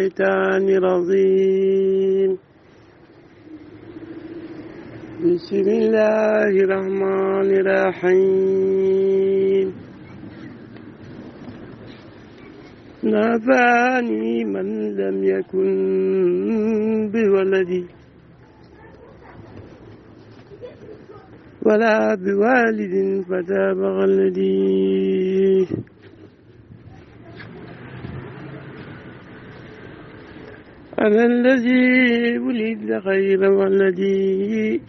الشيطان الرجيم بسم الله الرحمن الرحيم نافعني من لم يكن بولدي ولا بوالد فتاب غلدي أنا الذي ولد غير ولدي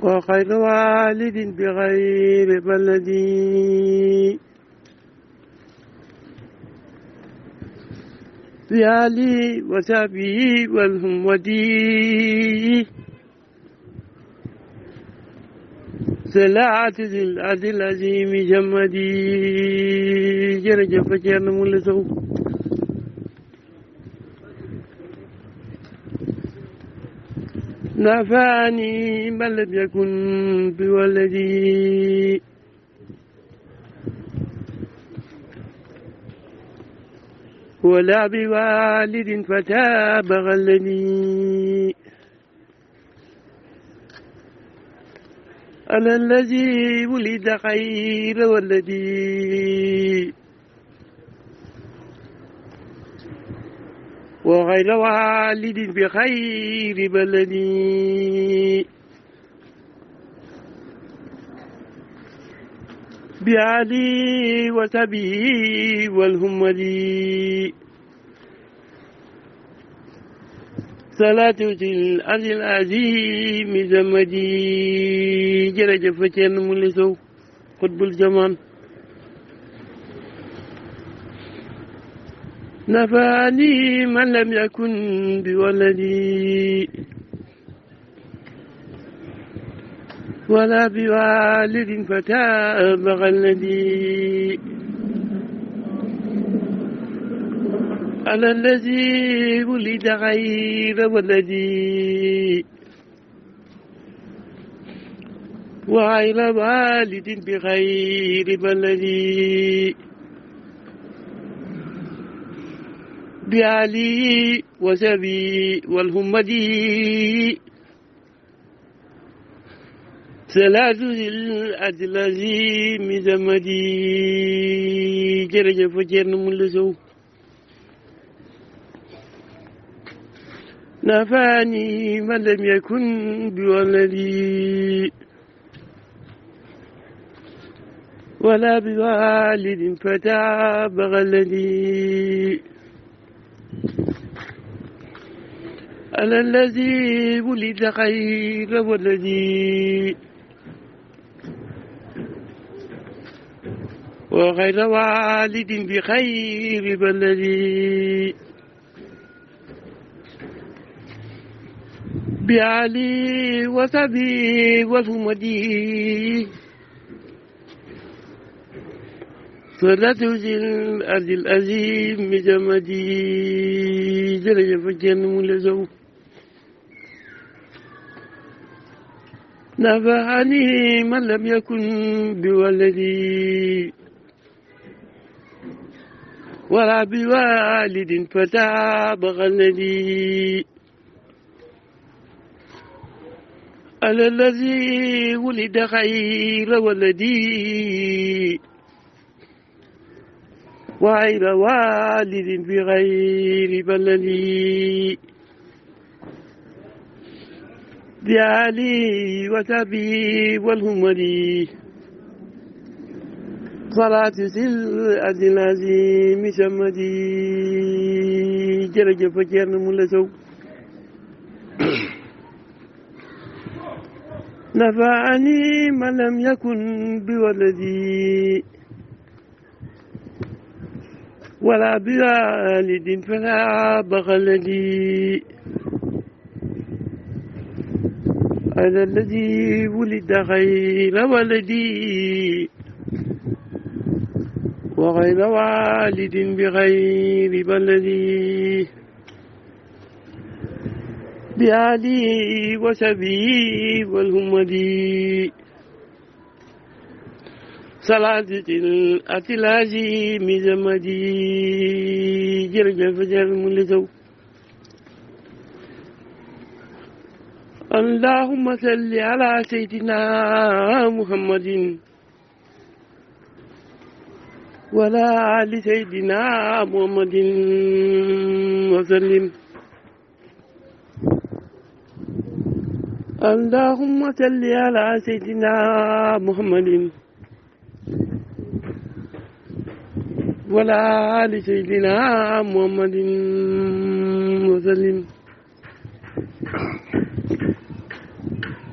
وخير والد بغير بلدي بآلي وصحبه والهمدي صلاة ذي الأرض العظيم جمدي jërëjëf Thierno Moule Sow نافعني من لم يكن بولدي ولا بوالد فتاب غلني أنا الذي ولد خير ولدي وغير والد بخير بلدي بعلي وسبي والهمدي صلاة الأرض العظيم زمدي jërëjëf Thierno Moule Sow xutbul jamaan نفعني من لم يكن بولدي ولا بوالد فتاب غلدي أنا الذي ولد غير ولدي وغير والد بغير بلدي بعلي وسبي والهمدي صلاة الأرض العظيم زمدي jërëjëf Thierno Moule Sow نافعني من لم يكن بولدي ولا بوالد فتاب غلدي أنا الذي ولد خير ولدي وغير والد بخير بلدي بعلي وسبي والهمدي صلاة ذي الأرض العظيم جمدي jërëjëf Thierno Moule Sow نفعني من لم يكن بولدي ولا بوالد فتاب غلدي أنا الذي ولد خير ولدي وغير والد بغير بلدي بعلي وسبي والهمدي صلاة الأرض العظيم سمدي jërëjëf Thierno Moule Sow نفعني من لم يكن بولدي ولا بوالد فلا بغلدي أنا الذي ولد غير ولدي وغير والد بغير بلدي بعلي وسبي والهمدي صلاة الأتلاجي مزمدي جرجف جر ملتو اللهم صل على سيدنا محمد ولا آل سيدنا محمد وسلم اللهم صل على سيدنا محمد ولا آل سيدنا محمد وسلم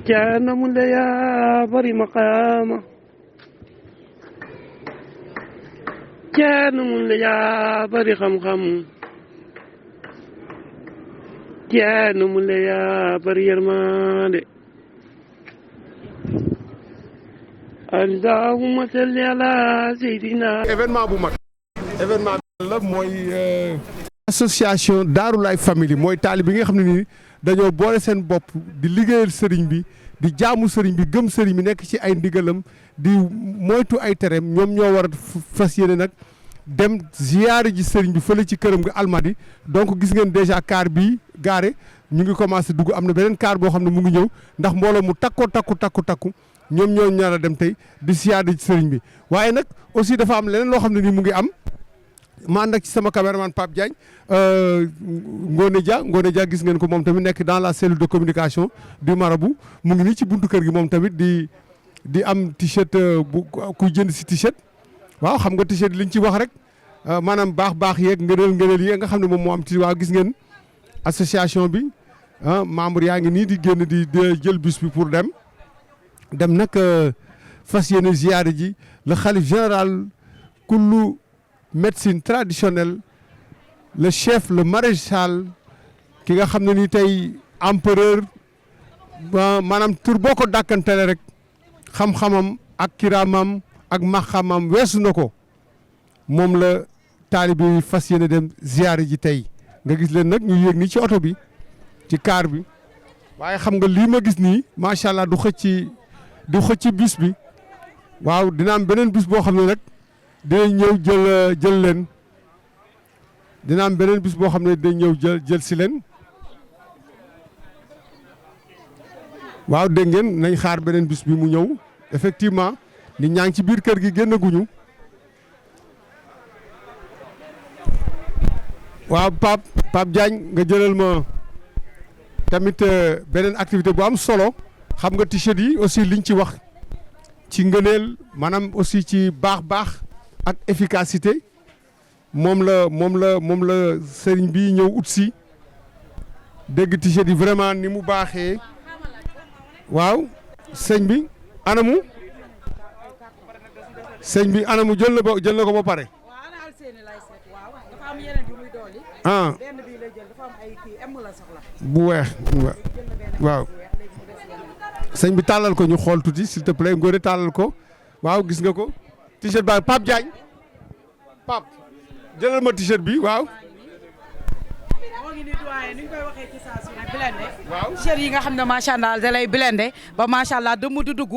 كان مليا بري مقامه كان مليا بري خم كان مليا بري يرمانه اللهم صل على سيدنا événement bu mag événement bi la mooy association Darou Life Family mooy taalibe bi nga xam ne nii dañoo boole seen bopp di liggéeyal sëriñ bi di jaamu sëriñ bi gëm sëriñ bi nekk ci ay ndigalam di moytu ay tereem ñoom ñoo war a fas yéene nag dem ziyaare ji sëriñ bi fële ci këram nga Almadi donc gis ngeen déjà car bii gaare ñu ngi commencé dugg am na beneen car boo xam ne mu ngi ñëw ndax mbooloo mu takku ñoom ñoo ñaar a dem tey di ziyaare ji sëriñ bi waaye nag aussi dafa am leneen loo xam ne nii mu ngi am ma ànd ak ci sama caméraman Pape Diagne Ngone Dia gis ngeen ko moom tamit nekk dans la cellule de communication du Marabout mu ngi nii ci buntu kër gi moom tamit di am t-shirt bu kuy jënd si t-shirt waaw xam nga t-shirt liñ ci wax rek maanaam baax yeeg ngëneel yi nga xam ne moom moo am ci waaw gis ngeen association bi membre yaa ngi nii di génn di jël bus bi pour dem nag fas yéene ziyaare ji le khalife général kullu médecine traditionnelle le chef le maréchal ki nga xam ne ni tey empereur maanaam tur boo ko dàkkantele rek xam-xamam ak kiraamam ak maxamam weesu na ko moom la taalibe yi fas yéene dem ziyaare ji tey nga gis leen nag ñu yéeg nii ci oto bi ci car bi waaye xam nga lii ma gis nii macha allah du xëcc bus bi waaw dina am beneen bus boo xam ne nag dinañ ñëw jël leen dina am beneen bus boo xam ne dinañ ñëw jël si leen waaw dégg ngeen nañ xaar beneen bus bi mu ñëw effectivement nit ñaa ngi ci biir kër gi génnaguñu waaw Pape Diagne nga jëlal ma tamit beneen activité bu am solo xam nga t-shirt yi aussi liñ ci wax ci ngëneel maanaam aussi ci baax ak efficacité moom la sëriñ bi ñëw ut si dégg t-shirt yi vraiment ni mu baaxee waaw sëñ bi anamu jël na ko ba pare bu weex waaw sëñ bi tàllal ko ñu xool tuuti s'il te plaît Ngone tàllal ko waaw gis nga ko t-shirt ba Pape Diagne Pape jëlal ma t-shirt bi waaw. moo ngi nii doyen ni ñu koy waxee ci saa su ne blindé. waaw t-shirt yi nga xam ne macha allah da lay blindé ba macha allah dëmm du dugg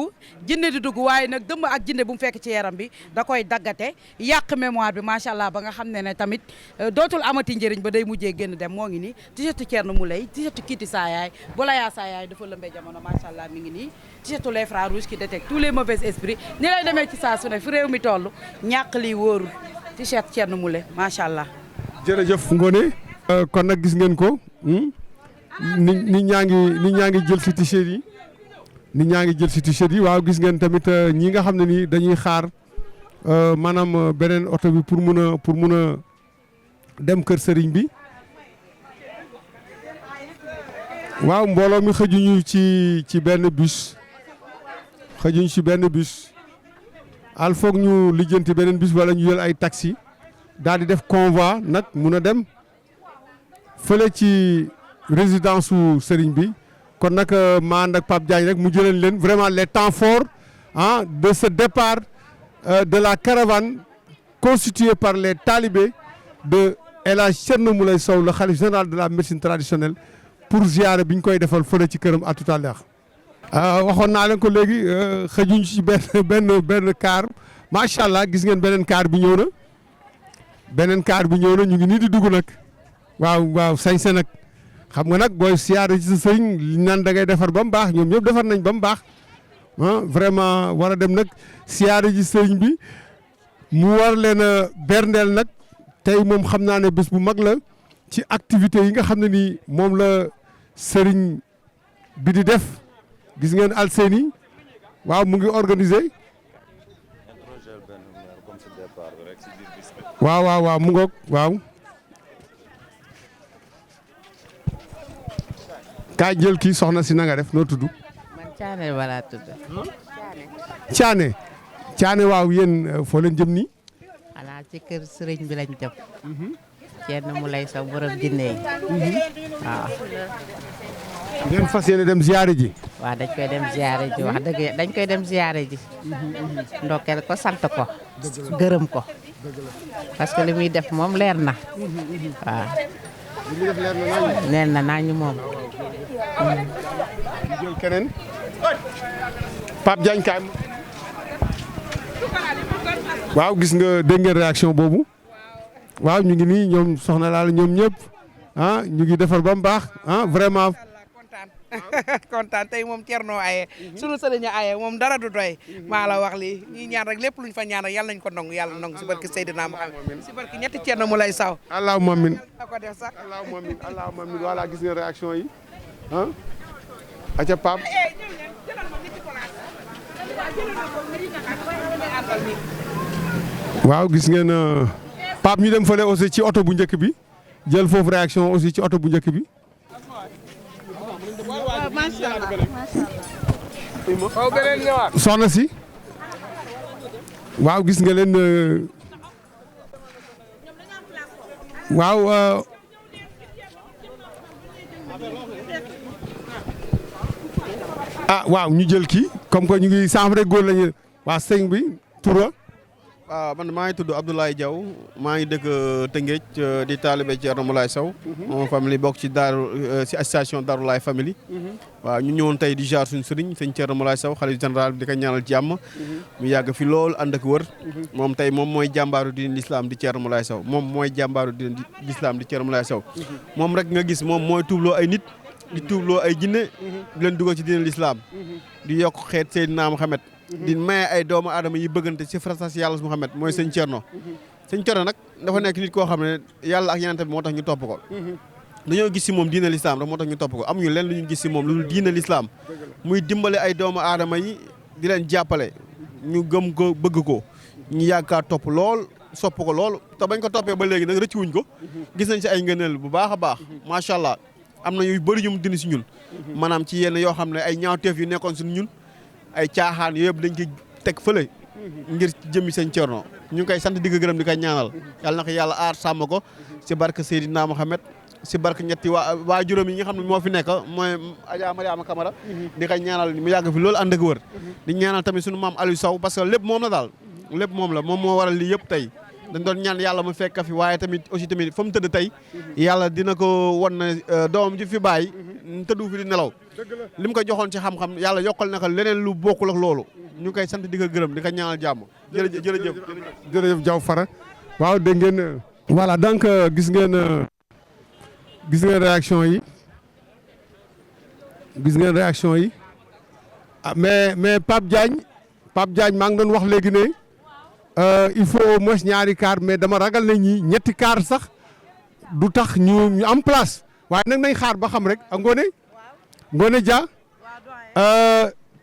jinne du dugg waaye nag dëmm ak jinne bu mu fekk ci yaram bi da koy daggate yàq mémoire bi macha allah ba nga xam ne tamit dootul amati njëriñ ba day mujjee génn dem moo ngi nii t-shirt Thierno Mouleye t-shirt Kiti Saayaay bu la yaa Saayaay dafa lëmbee jamono macha allah mi ngi nii t-shirt les frères rouges qui détectent tous les mauvais esprits ni lay demee ci saa su ne fi réew mi toll ñàkk lii wóorul t-shirt Thierno Mouleye macha allah. jërëjëf Ngone. kon nag gis ngeen ko nit ñaa ngi jël si t-shirt yi waaw gis ngeen tamit ñi nga xam ne nii dañuy xaar maanaam beneen oto bi pour mun a dem kër sëriñ bi waaw mbooloo mi xëjuñu ci benn bus al foog ñu lijjanti beneen bus wala ñu jël ay taxi daal di def convoi nag mun a dem fële ci résidence su sëriñ bi kon nag ma ànd ak Pape Diagne rek mu jëleen leen vraiment les temps forts de ce départ de la caravane constituée par les talibés de El Hadj Thierno Mouleye Sow le khalife général de la médecine traditionnelle pour ziyaare bi ñu koy defal fële ci këram à tout à l'heure waxoon naa leen ko léegi xëjuñ ci benn car macha allah gis ngeen beneen kaar bi ñëw na ñu ngi nii di dugg nag waaw sañse nag xam nga nag booy siyaare ci sa sëriñ li naan da ngay defar ba mu baax ñoom ñëpp defar nañ ba mu baax vraiment war a dem nag siyaare ji sëriñ bi mu war leen a berndeel nag tey moom xam naa ne bés bu mag la ci activité yi nga xam ne nii moom la sëriñ bi di def gis ngeen Alseni waaw mu ngi organiser waaw mu ngoog waaw kaa jël kii soxna si na nga def noo tudd. man Thiané wala tudd. Thiané waaw yéen foo leen jëm nii. xanaa ci kër sëriñ bi lañ jëm. kenn mu lay saw borom jinne yi. waaw. ngeen fas yéene dem ziare ji. waaw dañ koy dem ziare ji wax dëgg dañ koy dem ziare ji. ndokkeel ko sant ko. gërëm ko. parce que li muy def moom leer na. waaw. li muy def leer na nañu. leer na nañu moom. ñu jël keneen. Pape Diagne kaay. waaw gis nga dégg ngeen réaction boobu. waaw ñu ngi nii ñoom soxna laal ñoom ñëpp ñu ngi defar ba mu baax vraiment. kontaan tey moom Thierno aye sunu sëriñ aye moom dara du doy maa la wax lii ñi ñaan rek lépp luñ fa ñaan rek yàlla nañ ko ndong yàlla ndong si barke Seydina Muhammad si barke ñetti Thierno mu lay saw allahumma amin ko def sax allahumma amin voilà gis ngeen réaction yi aca Pape waaw gis ngeen Pape ñu dem fële aussi ci oto bu njëkk bi jël foofu réaction aussi ci oto bu njëkk bi soxna si waaw gis nga leen waaw waaw ñu jël kii comme que ñu ngi sànq rek góor lañu waa sëñ bi tura waaw man maa ngi tudd Abdoulaye Diaw maa ngi dëkk Tëngéej di taalibe Thierno Moulay Sow. moom famille bokk ci si association Darou Laye famille. waaw ñu ñëwoon tey di jaar suñu sëriñ sëñ Thierno Moulay Sow xalifa général bi di ko ñaanal jàmm. mu yàgg fi lool ànd ak wër. moom tey moom mooy jàmbaaru diin l'islam di Thierno Moulay Sow moom mooy jàmbaaru diin l'islam di Thierno Moulay Sow. moom rek nga gis moom mooy tuubloo ay nit. di tuubloo ay jinne di leen dugal ci diin l'islam di yokk xeet Seydina Muhammad di maye ay doomu aadama yi bëggante ci farasas yàlla Muhammad mooy sëñ Thierno. sëñ Thierno nag dafa nekk nit koo xam ne yàlla ak yeneen bi moo tax ñu topp ko. dañoo gis si moom diine l'islam rek moo tax ñu topp ko amuñu leen lu ñu gis si moom lu dul diine l'islam muy dimbale ay doomu aadama yi di leen jàppale ñu gëm ko bëgg ko ñu yaakaar topp lool sopp ko lool te bañ ko toppee ba léegi nag rëcc wuñ ko gis nañ si ay ngëneel bu baax a baax macha allah am na yu bëri yu mu dindi si ñun maanaam ci yenn yoo xam ne ay ñaawteef yu nekkoon si ñun ay caaxaan yooyu yëpp dañ koy teg fële ngir jëmmi sëñ Thierno ñu ngi koy sant di ko gërëm di ko ñaanal yàlla na ko yàlla aar sàmm ko si barke Seydina Mohamed si barke ñetti waa juróom yi nga xam ne moo fi nekk mooy Adja Mariama Camara di ko ñaanal mu yàgg fi loolu ànd ak wër di ñaanal tamit suñu maam Aliou Sow parce que lépp moom la daal lépp moom la moom moo waral lii yëpp tey dañ doon ñaan yàlla mu fekk fi waaye tamit aussi tamit fa mu tëdd tey yàlla dina ko won na doomam ji fi bàyyi tëddu fi di nelaw li mu ko joxoon ci xam-xam yàlla yokkal na ko leneen lu bokkul ak loolu ñu koy sant di ko gërëm di ko ñaanal jàmm jërëjëf Diaw Fara waaw dégg ngeen voilà donc gis ngeen réaction yi mais Pape Diagne maa ngi doon wax léegi ne il faut au moins ñaari car mais dama ragal na ñi ñetti car sax du tax ñu am place waaye nag nañ xaar ba xam rek a Ngoné Dia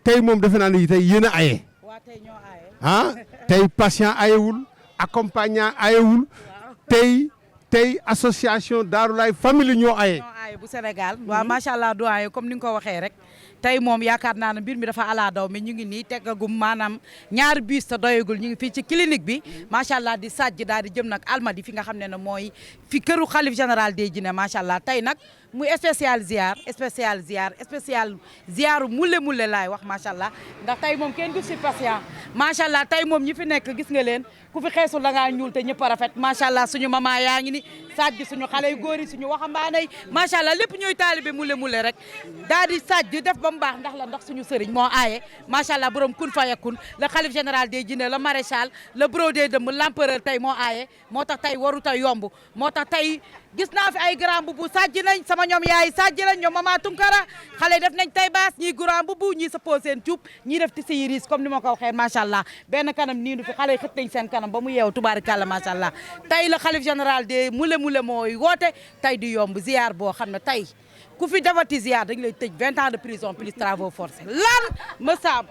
tey moom defe naa ne tey yéen a aye tey patient ayewul accompagnant ayewul tey association Darou Laye famille ñoo aye bu Sénégal waaw macha allah doyen comme ni nga ko waxee rek tey moom yaakaar naa ne mbir mi dafa ala daw mais ñu ngi nii teggagum maanaam ñaari bus te doyagul ñu ngi fii ci clinique bi macha allah di sajj daal di jëm nag almadi fi nga xam ne mooy fi këru xalif général des jinne macha allah tey nag muy spécial ziaru mule laay wax macha allah ndax tey moom kenn du si patient macha allah tey moom ñi fi nekk gis nga leen ku fi xeesul da ngaa ñuul te ñëpp a rafet macha allah suñu mama yaa ngi ni sajj suñu xale yu góor yi suñu waxambaane yi macha allah lépp ñooy taalibe mule rek daal di sajj def ba mu baax ndax suñu sëriñ moo aaye macha allah borom kun fayakun le khalife général des jinne le maréchal le brodé de l'empereur tey moo aaye moo tax tey waru ta yomb moo tax tey gis naa fi ay grand bubu sajj nañ sama ñoom yaay sajj nañ ñoom mama Tunkara xale def nañ tay baas ñii grand bubu ñii sa po seen cuub ñii def ti si riis comme ni ma ko waxee macha allah benn kanam nii du fi xale xët nañ seen kanam ba mu yeew tubaarikàlla macha allah tey la xalif général de mule mooy woote tey di yomb ziar boo xam ne tey ku fi defati ziar dañ lay tëj 20 ans de prison plus travaux forcés lan ma saab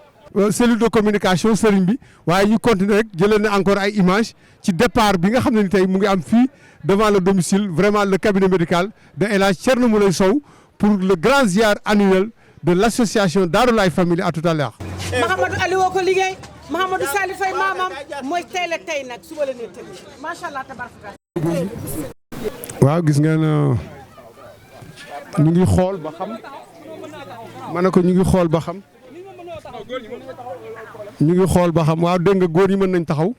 cellule de communication sëriñ bi waaye ñu continuer rek jëlee na encore ay images ci départ bi nga xam ne ni tey mu ngi am fii devant le domicile vraiment le cabinet médical de El Hadj Thierno Moulé Sow pour le grand ziar annuel de l'association Darou Laye Family. À tout à l'heure. Mahamadou Aliou ko liggéey Mahamadou Salif Faye maamam mooy tey la tey nag suba la ne tey macha allah tabaraka. waaw gis ngeen ñu ngi xool ba xam ma ne ko ñu ngi xool ba xam waaw dégg nga góor ñi mën nañ taxaw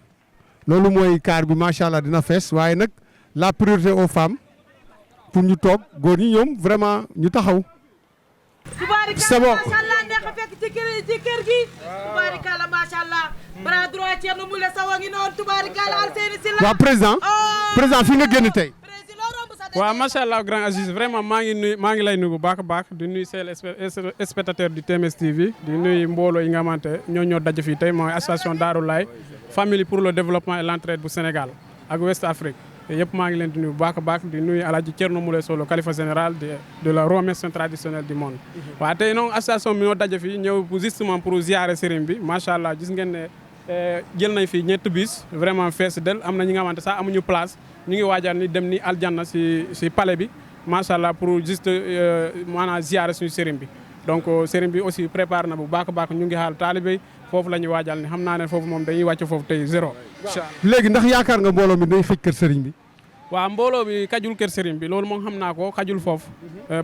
loolu mooy car bi macha allah dina fees waaye nag la priorité aux femmes pour ñu toog góor ñi ñoom vraiment ñu taxaw. c'est bon. macha allah neex a fekk ci kër gi. tubaarikàlla macha allah. bras droit Thierno Moulé Sow a ngi noonu tubaarikàlla Alseyni Sylla. waaw président fi nga génn tey. waaw macha allah grand Aziz vraiment maa ngi lay nuyu bu baax a baax di nuyu seen spectateur du TMS TV di nuyu mbooloo yi nga xamante ñoo daje fii tey mooy association Darou Laye Family pour le développement et l'entraide bu Sénégal ak West Afrique yëpp maa ngi leen di nuyu bu baax a baax di nuyu El Hadj Thierno Moulé Sow le khalife général de la Rome-Maçon traditionnelle du monde. waaw tey noonu association bi ñoo daje fii ñëw justement pour ziare sëriñ bi macha allah gis ngeen ne jël nañ fi ñetti bis vraiment fees del am na ñi nga xamante sax amuñu place. ñu ngi waajal ni dem ni aljanna si palais bi macha allah pour juste maanaam ziare suñu sëriñ bi donc sëriñ bi aussi prépare na bu baax a baax ñu ngi xaal taalibe foofu la ñuy waajal ni xam naa ne foofu moom dañuy wàcc foofu tey zéro. léegi ndax yaakaar nga mbooloo mi day xëj kër sëriñ bi. waaw mbooloo bi kajul kër sëriñ bi loolu moom xam naa ko kajul foofu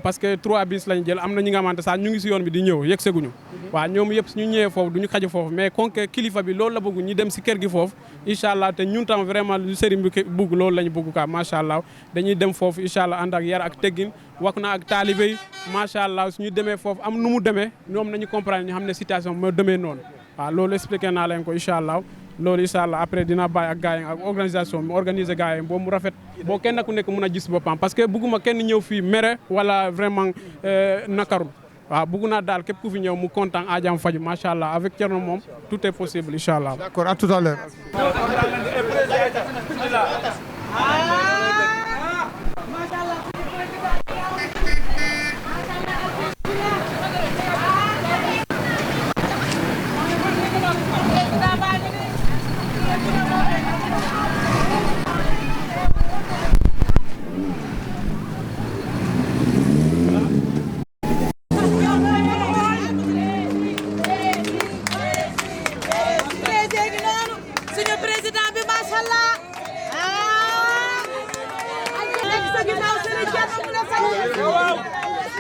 parce que 3 bis lañu jël am na ñi nga xamante sax ñu ngi si yoon bi di ñëw yegg seguñu waaw ñoom yëpp ñu ñëwee foofu duñu xaju foofu mais kon kilifa bi loolu la bëgg ñu dem si kër gi foofu incha allah te ñun tam vraiment lu sëriñ bi bëgg loolu la ñu bëgg quoi macha allah dañuy dem foofu incha allah ànd ak yar ak teggin wax na ak taalibe yi macha allah suñu demee foofu am nu mu demee ñoom nañu comprendre ñu xam ne situation moo demee noonu waaw loolu expliqué naa leen ko incha allah loolu incha allah après dina bàyyi ak gars yi ak organisation mu organiser gars yi boobu mu rafet boo kenn ku nekk mun a gis boppam parce que bëgguma kenn ñëw fii mere wala vraiment nakaru waaw bëgg naa daal képp ku fi ñëw mu kontaan aajam faju macha allah avec Thierno moom tout est possible incha allah. d'accord à tout à l'heure.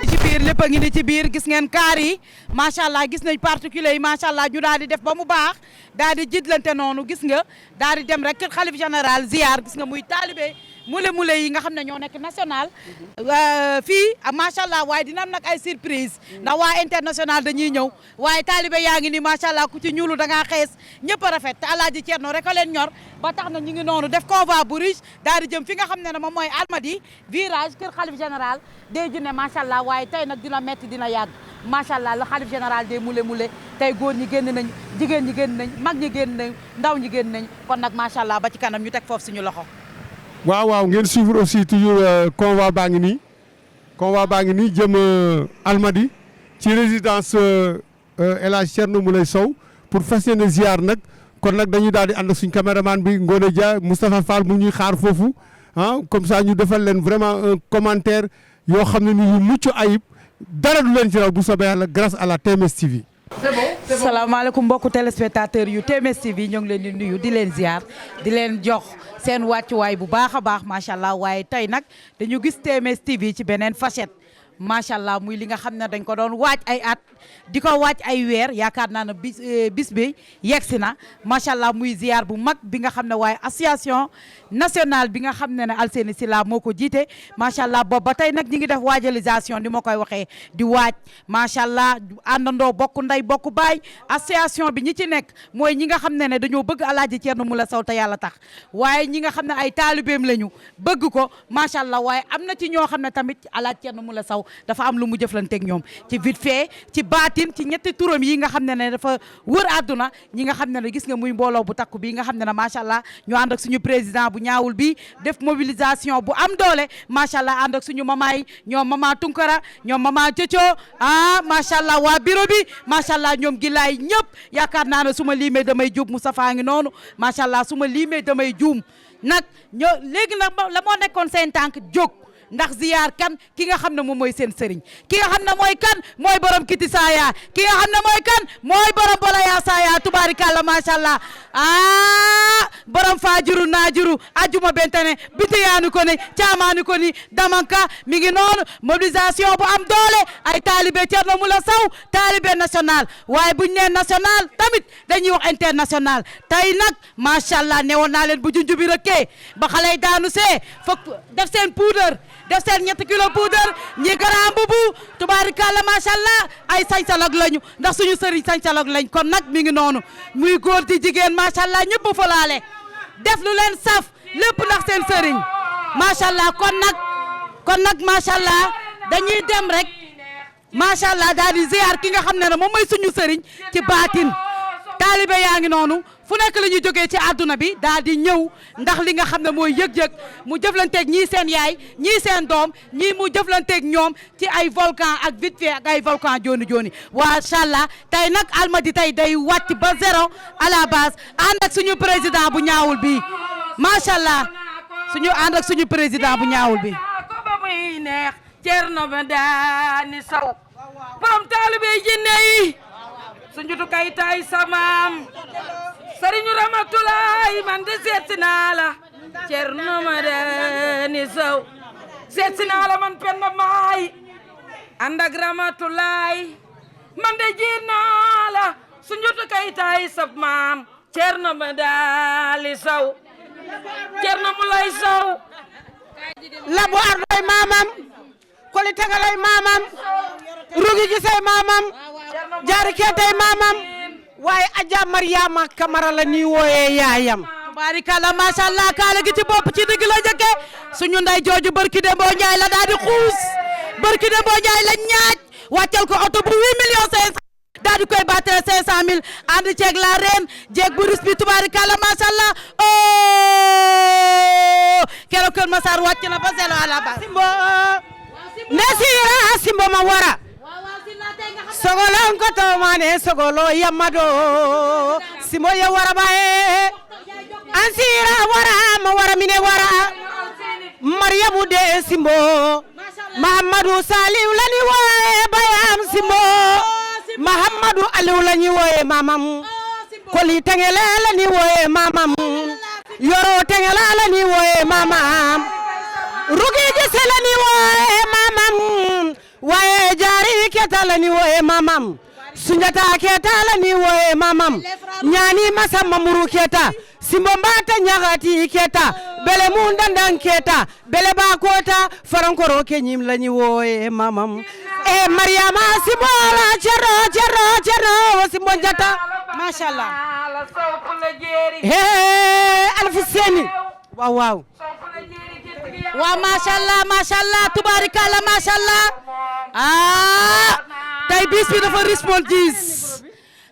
ci biir lépp a ngi ni ci biir gis ngeen kaar yi macha allah gis nañ particulier yi macha allah ñu daal di def ba mu baax daal di jiitlante noonu gis nga daal di dem rek kër xalif général ziar gis nga muy taalibe mule yi nga xam ne ñoo nekk national fii macha allah waaye dina am nag ay surprise ndax waa international dañuy ñëw waaye taalibe yaa ngi ni macha allah ku ci ñuulu da ngaa xees ñëpp a rafet te Alaaji Thierno rek a leen ñor ba tax na ñu ngi noonu def convoi bu riche daal di jëm fi nga xam ne moom mooy Almadi virage kër xalif général day junne macha allah waaye tey nag dina metti dina yàgg macha allah le xalif général des mule tey góor ñi génn nañ jigéen ñi génn nañ mag ñi génn nañ ndaw ñi génn nañ kon nag macha allah ba ci kanam ñu teg foofu suñu loxo. waaw ngeen suivre aussi toujours convoi baa ngi nii jëm Almadi ci résidence El Hadj Thierno Moulé Sow pour fas yéene ziar nag kon nag dañuy daal di ànd ak suñ caméraman bi Ngone Dia Moustapha Fall mu ñuy xaar foofu comme ça ñu defal leen vraiment un commentaire yoo xam ne ni yu mucc ayib dara du leen ci raw bu soobee yàlla grâce à la TMS TV. salaamaaleykum mbokku téléspectateur yu TMS TV ñoo ngi leen di nuyu di leen ziar di leen jox seen wàccuwaay bu baax a baax macha allah waaye tey nag dañu gis TMS TV ci beneen facette macha allah muy li nga xam ne dañ ko doon waaj ay at di ko waaj ay weer yaakaar naa ne bis bi yegsi na macha allah muy ziar bu mag bi nga xam ne waaye association nationale bi nga xam ne Alseyni Sylla moo ko jiite macha allah boobu ba tey nag ñi ngi def waajalisation ni ma koy waxee di waaj macha allah àndandoo bokk ndey bokk baay association bi ñi ci nekk mooy ñi nga xam ne dañoo bëgg Alaaji Thierno Moule Sow te yàlla tax waaye ñi nga xam ne ay taalibeem lañu bëgg ko macha allah waaye am na ci ñoo xam ne tamit Alaaji Thierno Moule Sow dafa am lu mu jëflanteeg ñoom ci vite fait ci baatin ci ñetti turam yi nga xam ne dafa wër àdduna ñi nga xam ne gis nga muy mbooloo bu takku bi nga xam ne macha allah ñu ànd ak suñu président bu ñaawul bi def mobilisation bu am doole macha allah ànd ak suñu mamaay ñoom mama Tunkara ñoom mama Coco macha allah waa bureau bi macha allah ñoom gilaay ñëpp yaakaar naa ne su ma limee damay juum Moustapha ngi noonu macha allah su ma limee damay juum nag léegi nag la moo nekkoon seen tànk jóg ndax ziyaar kan ki nga xam ne moom mooy seen sëriñ ki nga xam ne mooy kan mooy borom kiti saaya ki nga xam ne mooy kan mooy borom bolaya saaya tubaarikàlla macha allah borom faajuru naajuru ajuma bentene bitiyaanu ko ni caamaanu ko ni damanka mi ngi noonu mobilisation bu am doole ay taalibe Thierno Moule Sow taalibe national waaye buñ nee national tamit dañuy wax international tey nag macha allah newoon naa leen bu junju bi rëkkee ba xale yi daanu see fokk def seen poudre def seen 7 kilo poudre ñi garaam bubu tubaarikàlla macha allah ay sañsalog lañu ndax suñu sëriñ sañsalog lañ kon nag mi ngi noonu muy góor di jigéen macha allah ñëpp fa laale def lu leen saf lépp ndax seen sëriñ macha allah kon nag macha allah dañuy dem rek macha allah daal di ziar ki nga xam ne moom mooy suñu sëriñ ci baatin taalibe yaa ngi noonu fu nekk la ñuy jógee ci àdduna bi daal di ñëw ndax li nga xam ne mooy yëg-yëg mu jëflanteeg ñii seen yaay ñii seen doom ñii mu jëflanteeg ñoom ci ay volcan ak vite fait ak ay volcan jooni jooni macha allah tey nag Almadies tey day wàcc ba zéro à la base ànd ak suñu président bu ñaawul bi macha allah ànd ak suñu président bu ñaawul bi muy neex Thierno Madani Sow borom taalibe jinne yi suñu tukay tay samaam Sëriñu Ramatulaay man de seetsi naa la Thierno Madani Sow seetsi naa la man Penda Maay ànd ak Ramatulaay man de jiir naa la suñu tukay tay samaam Thierno Madani Sow Thierno Moule Sow labu ardoy mamam koli tagaloy mamam rugi gisay mamam jaari ketay mamam waaye Adja Mariama Kamara la ni wooyee yaayam tubaarikàlla macha allah kaala gi ci bopp ci digg la njëkke suñu nday jooju barki Dembo Njaay la daal di xuus barki Dembo Njaay la ñaaj wàccal ko oto bu 8 millions 500 daal di koy battre 500 000 ànd ceeg la reine jeeg bu ris bi tubaarikàlla macha allah keroog Kër Massar wàcc na ba zéro à la base simbo ne sira simbo ma wara sogolon ko to mane sogolo yamado simbo ya wara bae ansira wara ma wara mine wara maryamu de simbo Mahamadou Saliou lani woye bayam simbo Mahamadou Aliou lani woye mamam koli tengele lani woye mamam yoro tengela lani woye mamam rugi gise lani woye mamam waye jari keta lani woye mamam sunjata keta lani woye mamam nyani masama muru keta simbo mbata nyagati keta bele mundandan keta bele bakota farankoro kenyim lani woye mamam e Mariama simbola cerro simbo jata mashallah he alfu seni waaw macha allah tubaarikàlla macha allah tey bis bi dafa responsif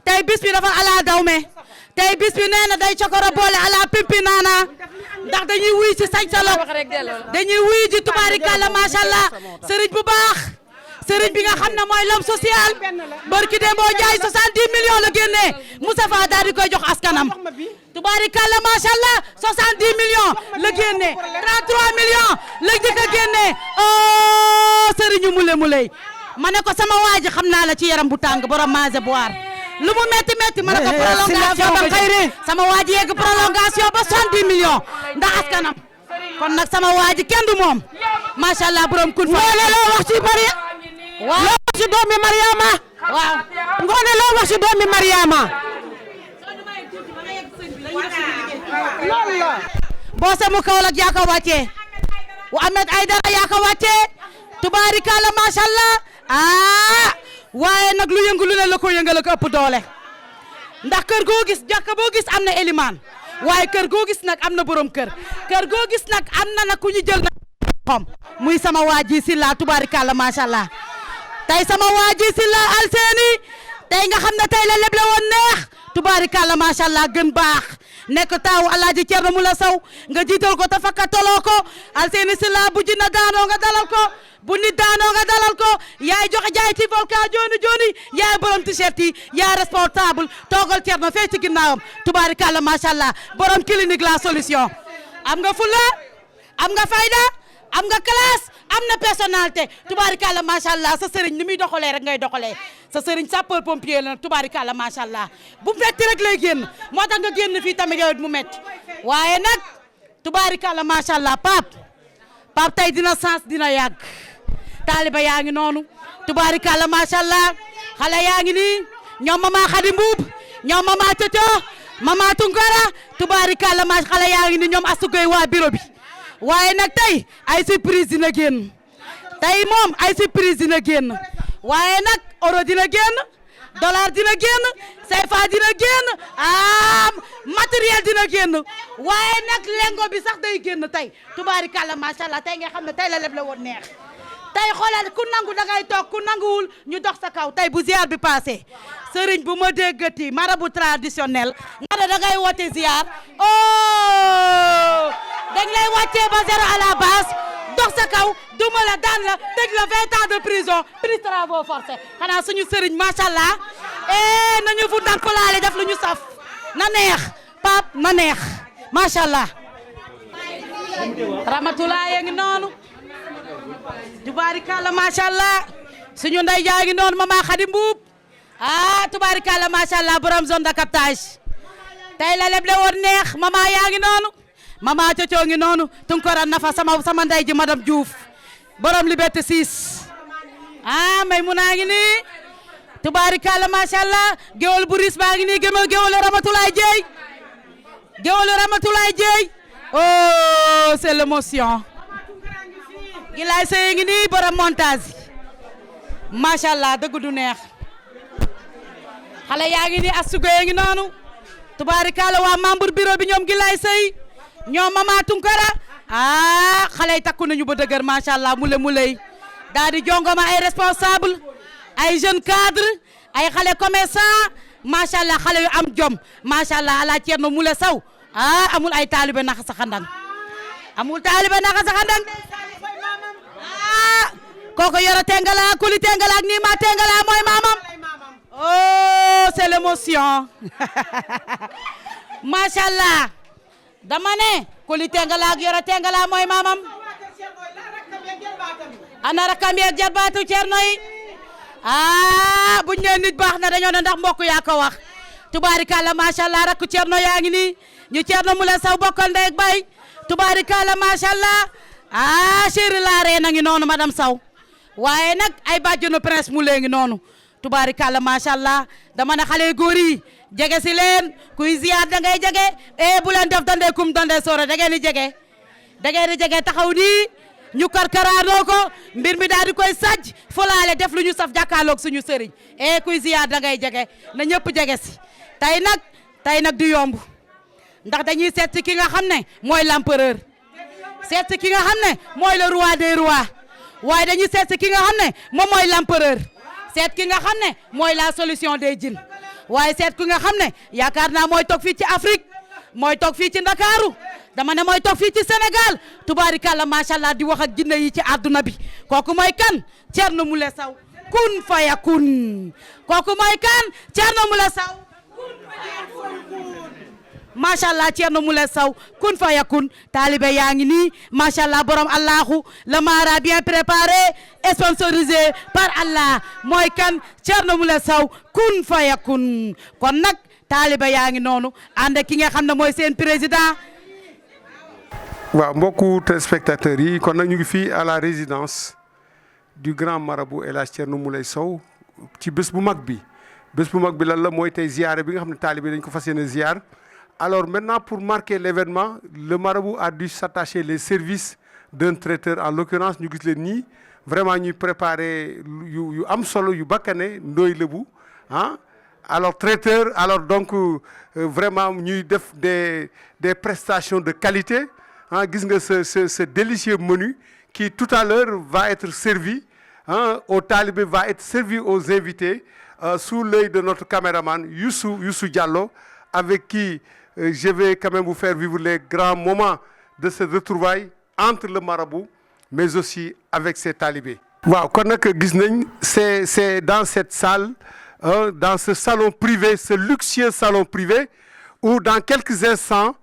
tey bis bi dafa ala dawme tey bis bi nee na day cokoro boole ala pimpi naana ndax dañuy wuy ci sañsalok dañuy wuy ji tubaarikàlla macha allah sëriñ bu baax sëriñ bi nga xam ne mooy l'homme social barki Dembo Njaay 70 millions la génnee Moustapha daal di koy jox askanam tubaarikàlla macha allah 70 millions la génnee 33 millions la jëkk a génnee sëriñu Moule ma ne ko sama waa ji xam naa la ci yaram bu tàng borom maase boire lu mu metti metti ma ne ko prolongation ba xëyri sama waa ji yegg prolongation ba 70 millions ndax askanam kon nag sama waa ji kenn du moom macha allah borom kun fa loo wax ci Maria waaw loo wax ci doomi Mariama waaw ngoone loo wax ci doomi Mariama loolu la boo sama Kaolack yaa ko wàccee wa Ahmed Aïdara yaa ko wàccee tubaarikàlla macha allah waaye nag lu yëngu lu ne la ko yëngal ko ëpp doole ndax kër goo gis jàkka boo gis am na élimaan waaye kër goo gis nag am na borom kër goo gis nag am na nag ku ñu jël na xom muy sama waa ji Silla tubaarikàlla macha allah tey sama waa ji Silla Alseeni tey nga xam ne tey la leble woon neex tubaarikàlla macha allah gën baax nekk taawu Alaaji Cerno Mula Saw nga jiital ko te fakka toloo ko Alseeni Silla bu jinna daanoo nga dalal ko bu nit daanoo nga dalal ko yaay joxe jaay ci volcan joni yaay borom t-shirt yi yaay responsable toogal Cerno fee ci ginnaawam tubaarikàlla macha allah borom clinique la solution am nga fulla am nga fayda am nga classe am na personnalité tubaarikàlla macha allah sa sëriñ ni muy doxalee rek ngay doxalee sa sëriñ sapeur pompier la tubaarikàlla macha allah bu metti rek lay génn moo tax nga génn fii tamit yow mu metti waaye nag tubaarikàlla macha allah Pape tey dina sens dina yàgg taaliba yaa ngi noonu tubaarikàlla macha allah xale yaa ngi nii ñoom mama Xadi Mbuub ñoom mama Toto mama Tunkara tubaarikàlla macha xale yaa ngi nii ñoom asugay waa bureau bi waaye nag tey ay surprise dina génn tey moom ay surprise dina génn waaye nag euro dina génn dollar dina génn CFA dina génn matériel dina génn waaye nag lengo bi sax day génn tey tubaarikàlla macha allah tey nga xam ne tey la leb la woon neex tey xoolal ku nangu dangay toog ku nanguwul ñu dox sa kaw tey bu ziar bi passé sëriñ bu ma déggati marabout traditionnel nga da dangay woote ziar dañ lay wàccee ba zéro à la base dox sa kaw duma la daan la tëj la 20 ans de prison plus travaux forcés xanaa suñu sëriñ macha allah nañu fu ndar polaale def lu ñu saf na neex Pape na neex macha allah Ramatulaay a ngi noonu tubaarikàlla macha allah suñu nday jaa ngi noonu mama Xadi Mbuub tubaarikàlla macha allah borom zone de captage tey la leble woon neex mama yaa ngi noonu mama Coco ngi noonu Tunkara Nafa sama nday ji madame Diouf borom Liberté 6 may mu naa ngi nii tubaarikàlla macha allah géwal bu ris baa ngi nii géwal Ramatulaay Jeey géwal Ramatulaay Jeey oh c'est l'émotion Gilaay Seye ngi nii borom montage macha allah dëgg du neex xale yaa ngi nii asugay ngi noonu tubaarikàlla waa membre bureau bi ñoom Gilaay Seye ñoom mama Tunkara xale yi takku nañu ba dëgër macha allah muley daal di jongoma ay responsable ay jeune cadre ay xale commerçant macha allah xale yu am jom macha allah ala Cerno Mule Saw amul ay taalibe naxa sa xandang amul taalibe naxa sa xandang koko yoro tengala kuli tengala ak nii ma tengala mooy maamam oh c'est l'émotion macha allah dama ne kuli tengala ak yoro tengala mooy maamam ana rakam yeeg jarbaatu Cerno yi buñ ne nit baax na dañoo ne ndax mbokk yaa ko wax tubaarikàlla macha allah rakku Cerno yaa ngi nii ñu Cerno Mule Saw bokkal ndey ak baay tubaarikàlla macha allah chéri la reine ngi noonu madame Saw waaye nag ay bàjjenu prince mu léegi noonu tubaarikàlla macha allah dama ne xale góor yi jege si leen kuy ziar da ngay jege bu leen def dande kum dande soore da ngeen di jege taxaw nii ñu karkaraanoo ko mbir mi daal di koy sajj folaale def lu ñu saf jàkkaarloog suñu sëriñ kuy ziar da ngay jege na ñëpp jege si tey nag du yomb ndax dañuy seet ki nga xam ne mooy l'empereur seet ki nga xam ne mooy le roi des rois waaye dañuy seet ki nga xam ne moom mooy l'empereur seet ki nga xam ne mooy la solution des djinns waaye seet ki nga xam ne yaakaar naa mooy toog fii ci Afrique mooy toog fii ci Ndakaaru dama ne mooy toog fii ci Sénégal tubaarikàlla macha allah di wax ak jinne yi ci àdduna bi kooku mooy kan Cerno Mule Saw kun faya kun kooku mooy kan Cerno Mule Saw macha allah Thierno Moule Sow kun fa yakun taalibe yaa ngi nii macha allah borom allahu le mara bien préparé sponsorisé par Allah mooy kan Thierno Moule Sow kun fa yakun kon nag taalibe yaa ngi noonu ànd ki nga xam ne mooy seen président. waaw mbokku téléspectateurs yi kon nag ñu ngi fii à la résidence du grand marabout El Hadj Thierno Moule Sow ci bés bu mag bi lan la mooy tey ziyaare bi nga xam ne taalibe dañ ko fas yéene ziyaar. Alors maintenant pour marquer l'événement le marabout a dû s'attacher les services d'un traiteur en l'occurrence ñu gis leen nii vraiment ñuy préparer yu am solo yu bakkane ndooy lëbu ah. Alors traiteur alors donc vraiment ñuy def des prestations de qualité ah gis nga ce délicieux menu qui tout à l'heure va être servi ah aux talibés, va être servi aux invités sous l'œil de notre caméraman Youssou Diallo avec qui je vais quand même vous faire vivre les grands moments de ce retrouvailles entre le marabout mais aussi avec ses talibés. waaw kon nag gis nañ c'est dans cette salle dans ce salon privé, ce luxueux salon privé, où dans quelques instants,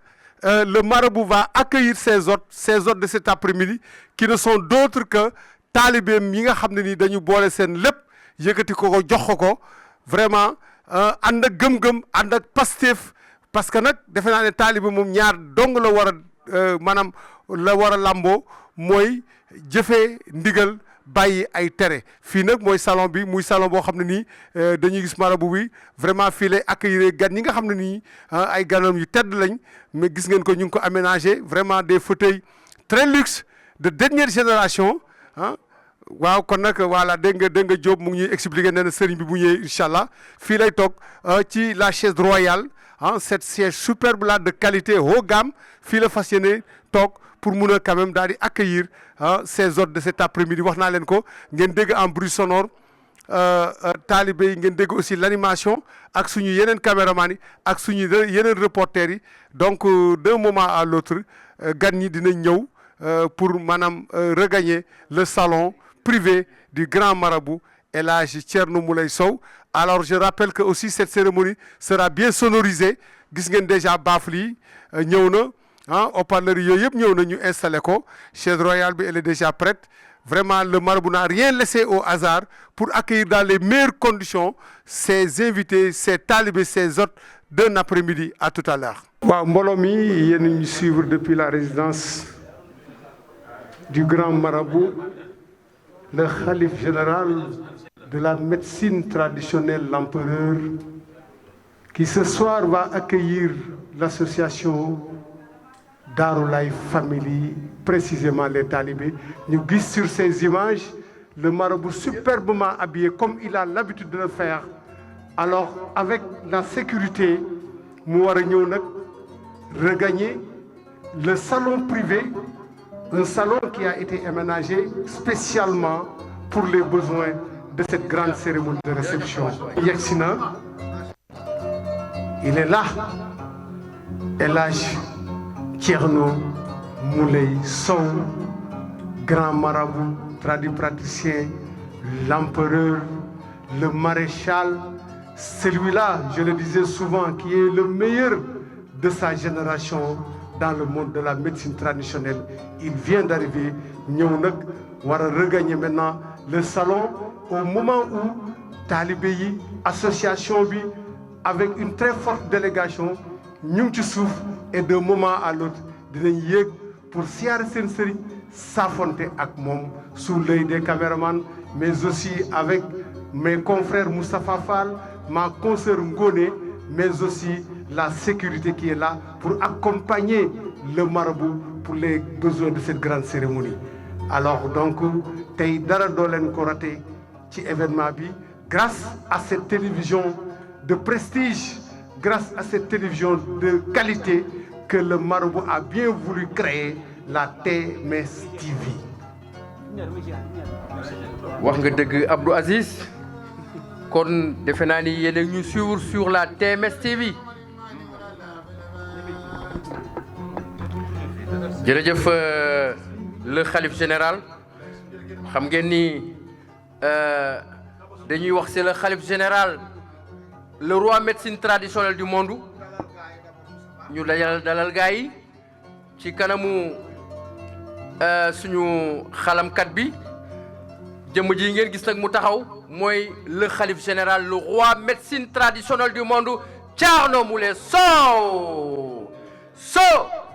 le marabout va accueillir ses hôtes de cet après-midi, qui ne sont d'autres que talibé yi nga xam ne ni dañu boole seen lépp yëkkati ko jox ko vraiment ànd ak gëm-gëm ànd ak Pastef parce que nag defe naa ne talibé moom ñaar dong la war a maanaam la war a lamboo mooy jëfee ndigal. bàyyi ay tere fii nag mooy salon bi muy salon boo xam ne nii dañuy gis marabout bi vraiment fii lay accueillir gan ñi nga xam ne nii ay ganam yu tedd lañ mais gis ngeen ko ñu ngi ko aménagé vraiment des fauteuils très luxe de dernière génération ah waaw kon nag voilà dégg nga Diop mu ngi ñuy expliquer nee na sëriñ bi bu ñëwee incha allah fii lay toog ci la chaise royale cette siège superbe là de qualité haut gamme fii la fas yéene toog pour mun a quand même daal di accueillir ces hôtes de cet après-midi wax naa leen ko ngeen dégg en bruit sonore talibé yi ngeen dégg aussi l'animation ak suñu yeneen caméraman yi ak suñu yeneen reporters yi donc d'un moment à l'autre gan ñi dinañ ñëw pour maanaam regagner le salon privé du grand marabout El Hadj Thierno Moule Sow. Alors je rappelle que aussi cette cérémonie sera bien sonorisée gis ngeen déjà baffle yi ñëw na haut-parleur yooyu yëpp ñëw na ñu installé ko chaise royale bi elle est déjà prête vraiment le marabout n'a rien laissé au hasard pour accueillir dans les meilleures conditions ses invités ses talibés ses hôtes d'un après-midi à tout à l'heure. waaw mbooloo mi yéen ñu suivre depuis la résidence du grand marabout le khalife général de la médecine traditionnelle l'empereur qui ce soir va accueillir l'association Darou Life Family, précisément les talibés. Ñu gis sur ces images le marabout superbement habillé comme il a l'habitude de le faire. Alors avec la sécurité mu war a ñëw nag regagner le salon privé, un salon qui a été aménagé spécialement pour les besoins de cette grande cérémonie de réception. Yegsi na, il est là, El Hadj Thierno Moule Sow, grand marabout, tradipraticien, l'empereur, le maréchal, celui-là, je le disais souvent, qui est le meilleur de sa génération dans le monde de la médecine traditionnelle. Il vient d'arriver, ñëw nag war a regagner maintenant le salon au moment où talibé yi association bi avec une très forte délégation ñu ngi ci suuf et d'un moment à l'autre dinañ yéeg pour siyaare seen sëriñ s'affronter ak moom sous l'œil des caméramans mais aussi avec mes confrères Moustapha Fall, ma consoeur Ngoné, mais aussi la sécurité qui est là pour accompagner le marabout pour les besoins de cette grande cérémonie. Alors donc tey dara doo leen ko raté ci événement bi grâce à cette télévision de prestige, grâce à cette télévision de qualité que le marabout a bien voulu créer, la TMS TV. wax nga dëgg Abdou Aziz kon defe naa ni yéen a ñu suivre sur la TMS TV. jërëjëf le khalife général xam ngeen ni dañuy wax c'est le khalife général, le roi médecine traditionnelle du monde ñu dalal gaa yi ci kanamu suñu xalamkat bi jëmm ji ngeen gis nag mu taxaw mooy le khalife général le roi médecine traditionnelle du monde Thierno Moule Sow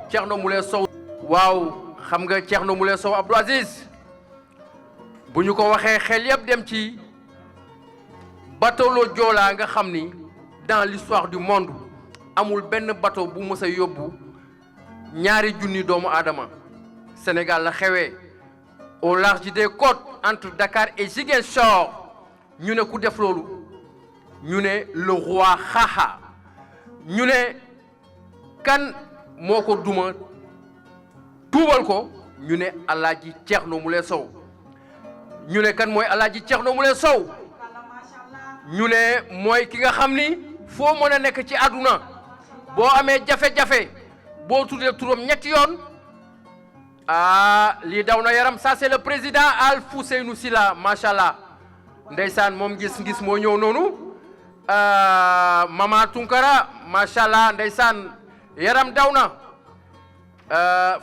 Thierno Moule Sow waaw xam nga Thierno Moule Sow Abdou Aziz bu ñu ko waxee xel yëpp dem ci bateau le Joola nga xam ni dans l'histoire du monde amul benn bateau bu mës a yóbbu 2,000 doomu aadama Sénégal la xewee au large des côtes entre Dakar et Ziguinchor ñu ne ku def loolu ñu ne le roi Xaxa ñu ne kan moo ko duma tuubal ko ñu ne Alaaji Thierno Moule Sow ñu ne kan mooy Alaaji Thierno Moule Sow ñu ne mooy ki nga xam ni foo mën a nekk ci àdduna boo amee jafe-jafe boo tuddee turam ñetti yoon lii daw na yaram ça c'est le président Alfousseynou Sylla macha allah ndeysaan moom gis moo ñëw noonu Mama Tunkara macha allah ndeysaan yaram daw na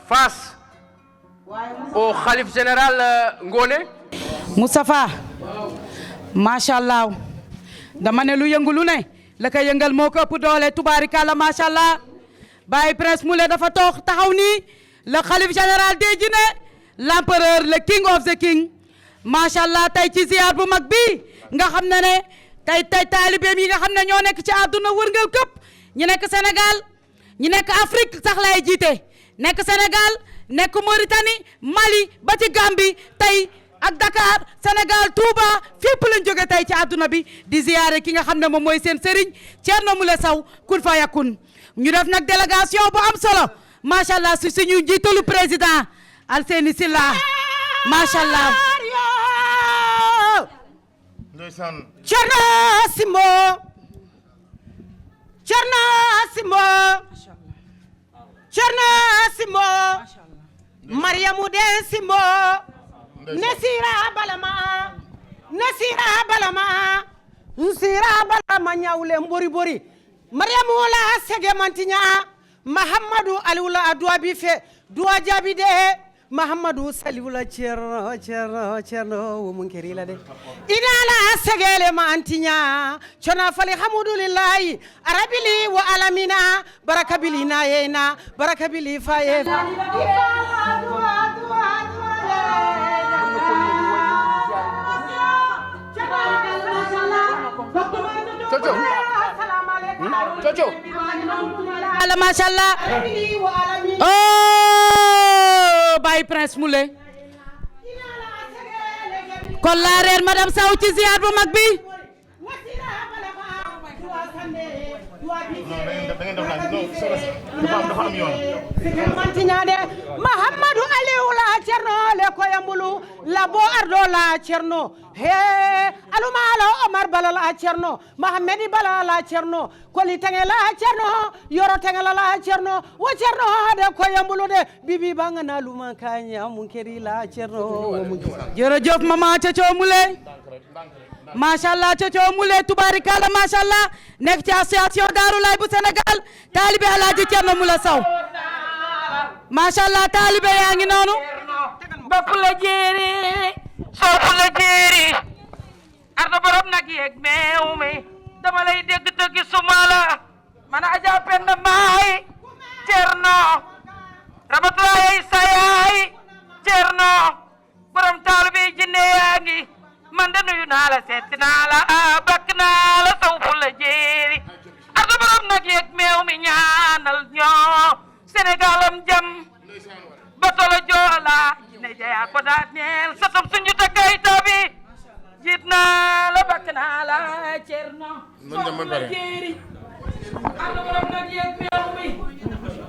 face au khalife général Ngone Moustapha macha allah dama ne lu yëngu lu ne la ko yëngal moo ko ëpp doole tubaarikàlla macha allah Baye Prince Moule dafa toog taxaw nii le khalife général des Djinné l'empereur le king of the king macha allah tey ci ziar bu mag bi nga xam ne tey taalibeem yi nga xam ne ñoo nekk ci àdduna wërngal këpp ñu nekk Sénégal ñu nekk Afrique sax lay jiite nekk Sénégal nekk Mauritanie Mali ba ci Gambie tey ak Dakar Sénégal Touba fépp lañ jóge tey ci àdduna bi di ziare ki nga xam ne moom mooy seen sëriñ Thierno Moule Sow kun fa yakun ñu def nag délégation bu am solo macha allah su suñu njiitalu président Alseyni Sylla macha allah. Thierno Simbo Mariamu Den Simbo Nesira Balama ñawle mbori Mariamu la sege mantinya Mahamadou Aliwula adwa bi fe duwa jabi de Mahamadou Saliwula Thierno wo mun keri la de inala segele mantinya chona fali hamdulillahi arabili wa alamina barakabili na yena barakabili faye Coco ala macha allah oh Baye Prince Moule kon la reer madame Sow ci ziar bu mag bi Mahamadou Aliou la Thierno le koyambulu labo ardo la Thierno he alumalo Omar Bala la Thierno Mahamedi Bala la Thierno koli tenge la Thierno yoro tenge la Thierno wo Thierno de koyambulu de bibi bangana luma kanya munkeri la Thierno jërëjëf mama Thierno Moule macha allah Thierno Moule tubarikala macha allah nekk ci association Darou Laye bu Sénégal taalibe Alaaji Thierno Moule Sow macha allah taalibe yaa ngi noonu bopp la jéeri soofu la jéeri arda borom nag yeeg meew mi dama lay dégg te gisuma la man Adja Penda Mbaay Thierno Ramatulaay sa yaay Thierno borom taalibe jinne yaa ngi man de nuyu naa la seeti naa la bakk naa la soofu la jéeri arda borom nag yeeg meew mi ñaanal ñoo Sénégalam jam batolo Joola ne jaya ko daat neel satam suñu takay tabi jiit naa la bakk naa la Thierno soofu la jéeri arda borom nag yeeg meew mi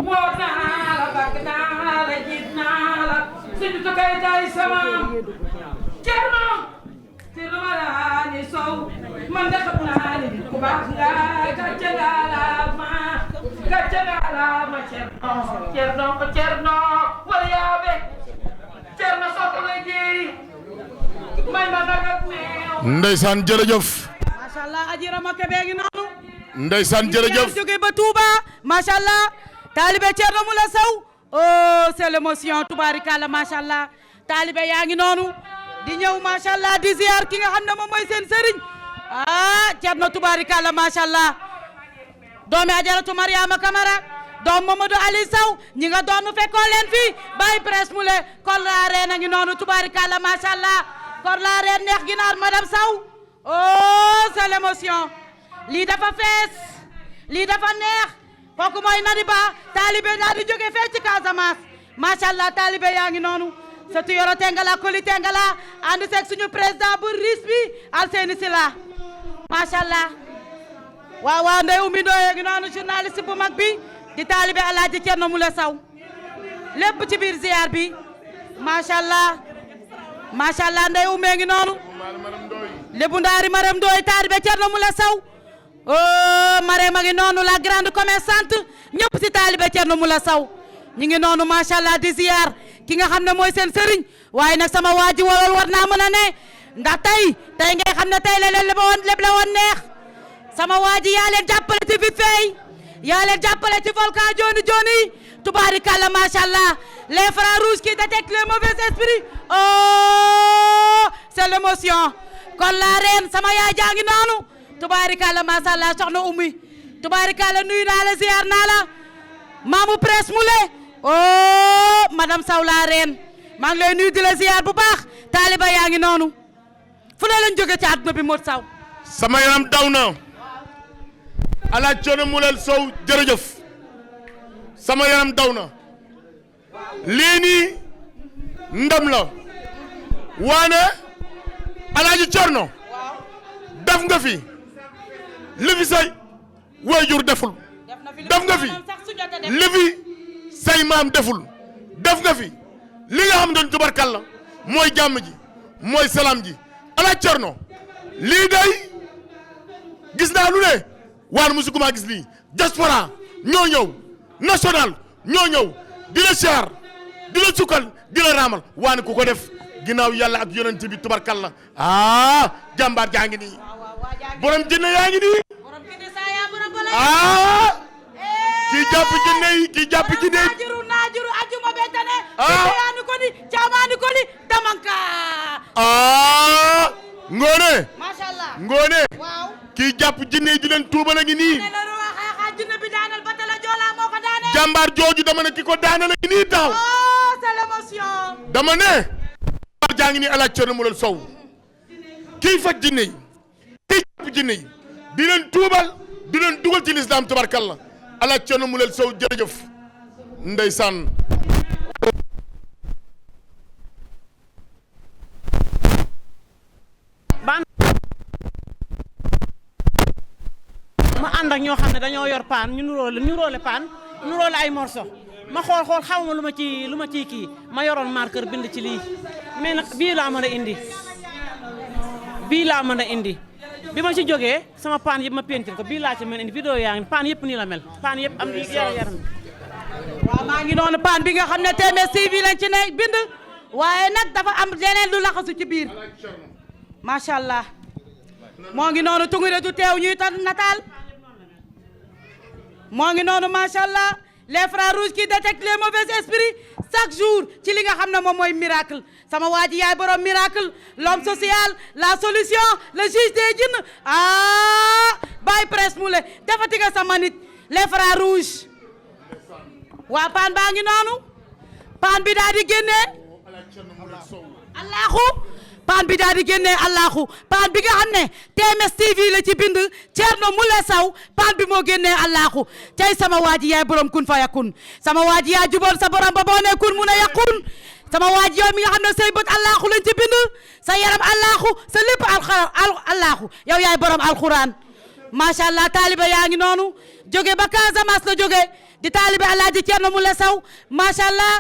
woo naa la bakk naa la jiit naa la suñu takay tay sama Thierno Marani Sow man de xam naa ni ku baax nga gàcce nga la ma Thierno wala yaabe Thierno Sow la jéeri may ma nagak meew ndeysaan jërëjëf macha allah aji rama kebe ngi noonu ndeysaan jërëjëf jóge ba Touba macha allah taalibe Thierno Moule Sow oh c'est l'émotion tubaarikàlla macha allah taalibe yaa ngi noonu di ñëw macha allah di ziar ki nga xam ne moom mooy seen sëriñ ah Thierno tubaarikàlla macha allah doomi Ajaratu Mariama Camara doom Mamadou Ali Sow ñi nga doon fekkoo leen fii Baye Presse Moule kor la reine a ngi noonu tubaarikàlla macha allah kor la reine neex ginaar madame Sow oh c'est l'émotion lii dafa fees lii dafa neex kooku mooy Nadiba taalibe daal di jóge fee ci Casamance macha allah taalibe yaa ngi noonu sëtu Yoro Tengala Koli Tengala ànd seeg suñu président bu RIS bi Alseyni Sila macha allah waaw waaw Ndeye Oumy Ndoye ngi noonu journaliste bu mag bi di taalibe Alaaji Thierno Moule Sow lépp ci biir ziar bi macha allah Ndeye Oumy ngi noonu lébu ndaari Maram Ndoye taalibe Thierno Moule Sow oh Marème a ngi noonu la grande commerçante ñëpp si taalibe Thierno Moule Sow ñu ngi noonu macha allah di ziar ki nga xam ne mooy seen sëriñ waaye nag sama waa ji wolool war naa mën a ne ndax tey ngay xam ne tey la leen lépp la woon neex sama waa ji yaa leen jàppale ci vite fait yaa leen jàppale ci volcan joni joni tubaarikàlla macha allah les frères rouges qui détectent les mauvais esprits oh c'est l'émotion kon la reine sama yaay jaa ngi noonu tubaarikàlla macha allah soxna Oumy tubaarikàlla nuyu naa la ziar naa la maamu Presse Moule oh madame Sow la reine maa ngi lay nuyu di la ziar bu baax taaliba yaa ngi noonu fu ne lañ jóge ci àdduna bi Modou Sow sama yaram daw na Alaaji Thierno Moule Sow jërëjëf sama yaram daw na lii nii ndam la waane Alaaji Thierno def nga fi li fi say waajur deful def nga fi li fi say maam deful def nga fi li nga xam doon tubarkalla mooy jàmm ji mooy salaam ji Alaaji Thierno lii day gis naa lu ne waan musuguma gis lii diaspora ñoo ñëw national ñoo ñëw di la siyaar di la sukkal di la raamal waane ku ko def ginnaaw yàlla ak yonent bi tubarkalla jàmbaar jaa ngi nii borom jinne yaa ngi nii kii jàpp jinne yi kii jàpp jinne yi naajuru ajuma betane yaani ko ni jaamaani ko ni damanka ngoone mashallah ngoone kii jàpp jinne yi di leen tuubal a ngi nii jinne bi daanal batala joola moo ko daanal jàmbaar jooju dama ne ki ko daanal a ngi nii taxaw c'est l'émotion dama ne jàmbaar jaa ngi nii Alaaji Thierno Moule Sow kii faj jinne yi kii jàpp jinne yi di leen tuubal di leen dugal ci lislaam tabarkalla Alaaji Thierno Moule Sow jërëjëf ndeysaan ma ànd ak ñoo xam ne dañoo yor paan ñu nuróole paan nuróole ay morso ma xool xaw ma lu ma ciy kii ma yoroon marqueur bind ci lii mais nag bii laa mën a indi bi ma ci jógee sama paan yëpp ma peinture ko bii laa ci mën indi vidéo yaa ngi paan yëpp nii la mel paan yëpp am yaram waaw maa ngi noonu paan bi nga xam ne TMS TV lañ ci ne bind waaye nag dafa am leneen lu laxasu ci biir macha allah moo ngi noonu tungure du teew ñuy tan nataal moo ngi noonu macha allah les frères rouges qui détectent les mauvais esprits chaque jour ci li nga xam ne moom mooy miracle sama waa ji yaay borom miracle l'homme social la solution le juge des djinns Baye Presse Moule defati nga sama nit les frères rouges waa paan baa ngi noonu paan bi daal di génnee allahu paan bi daal di génnee allahu paan bi nga xam ne TMS TV la ci bind Thierno Moule Sow paan bi moo génnee allahu tey sama waa ji yaay borom kun fa yakun sama waa ji yaa juboon sa borom ba boo ne kun mun a yakun sama waa ji yow mi nga xam ne say bët allahu lañ ci bind sa yaram allahu sa lépp allahu yow yaay borom alquran macha allah taaliba yaa ngi noonu jóge ba Casamance la jóge di taaliba Alaaji Thierno Moule Sow macha allah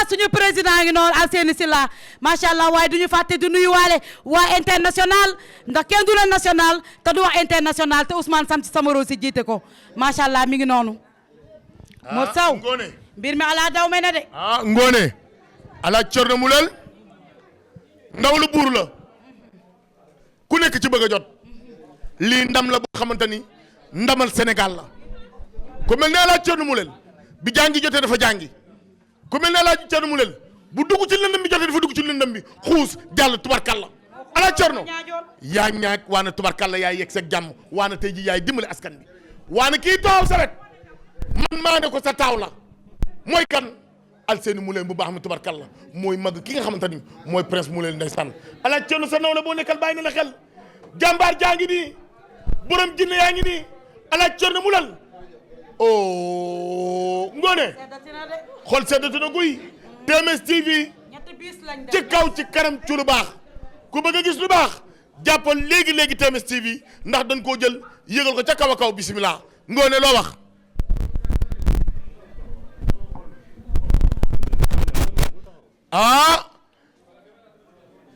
suñu président ngi noonu Alseyni Sila macha allah waaye duñu fàtte du nuyu waale waa international ndax kenn du la national te du wax international te Ousmane Sam ci Samaro si jiite ko macha allah mi ngi noonu. Modou Sow mbir mi ala daw me ne de. ngoone Alaaji Thierno Moule ndaw lu buur la ku nekk ci bëgg a jot lii ndam la boo xamante ni ndamal Sénégal la ku mel ne Alaaji Thierno Moule bi jàngi jotee dafa jàngi ku mel ne Alaaji Cerno Mulel bu dugg ci lëndëm bi jotee dafa dugg ci lëndëm bi xuus jàll tubarkalla Alaaji Cerno yaa ñaag waana tubarkalla yaay yegg sa jàmm waana tey ji yaay dimbali askan bi waana kii taxaw sa wet man maa ne ko sa taaw la mooy kan Alseeni Mulel bu baax mi tubarkalla mooy mag ki nga xamante ni mooy prince Mulel ndeysaan Alaaji Cerno sa naw la boo nekkal bàyyi na la xel jàmbaar jaa ngi nii borom jinne yaa ngi nii Alaaji Cerno Mulel oh ngoone xool seddatu na guy TMS TV ci kaw ci kanam ci lu baax ku bëgg a gis lu baax jàppal léegi TMS TV ndax dañ koo jël yëgal ko ca kaw a kaw bisimilah ngoone loo wax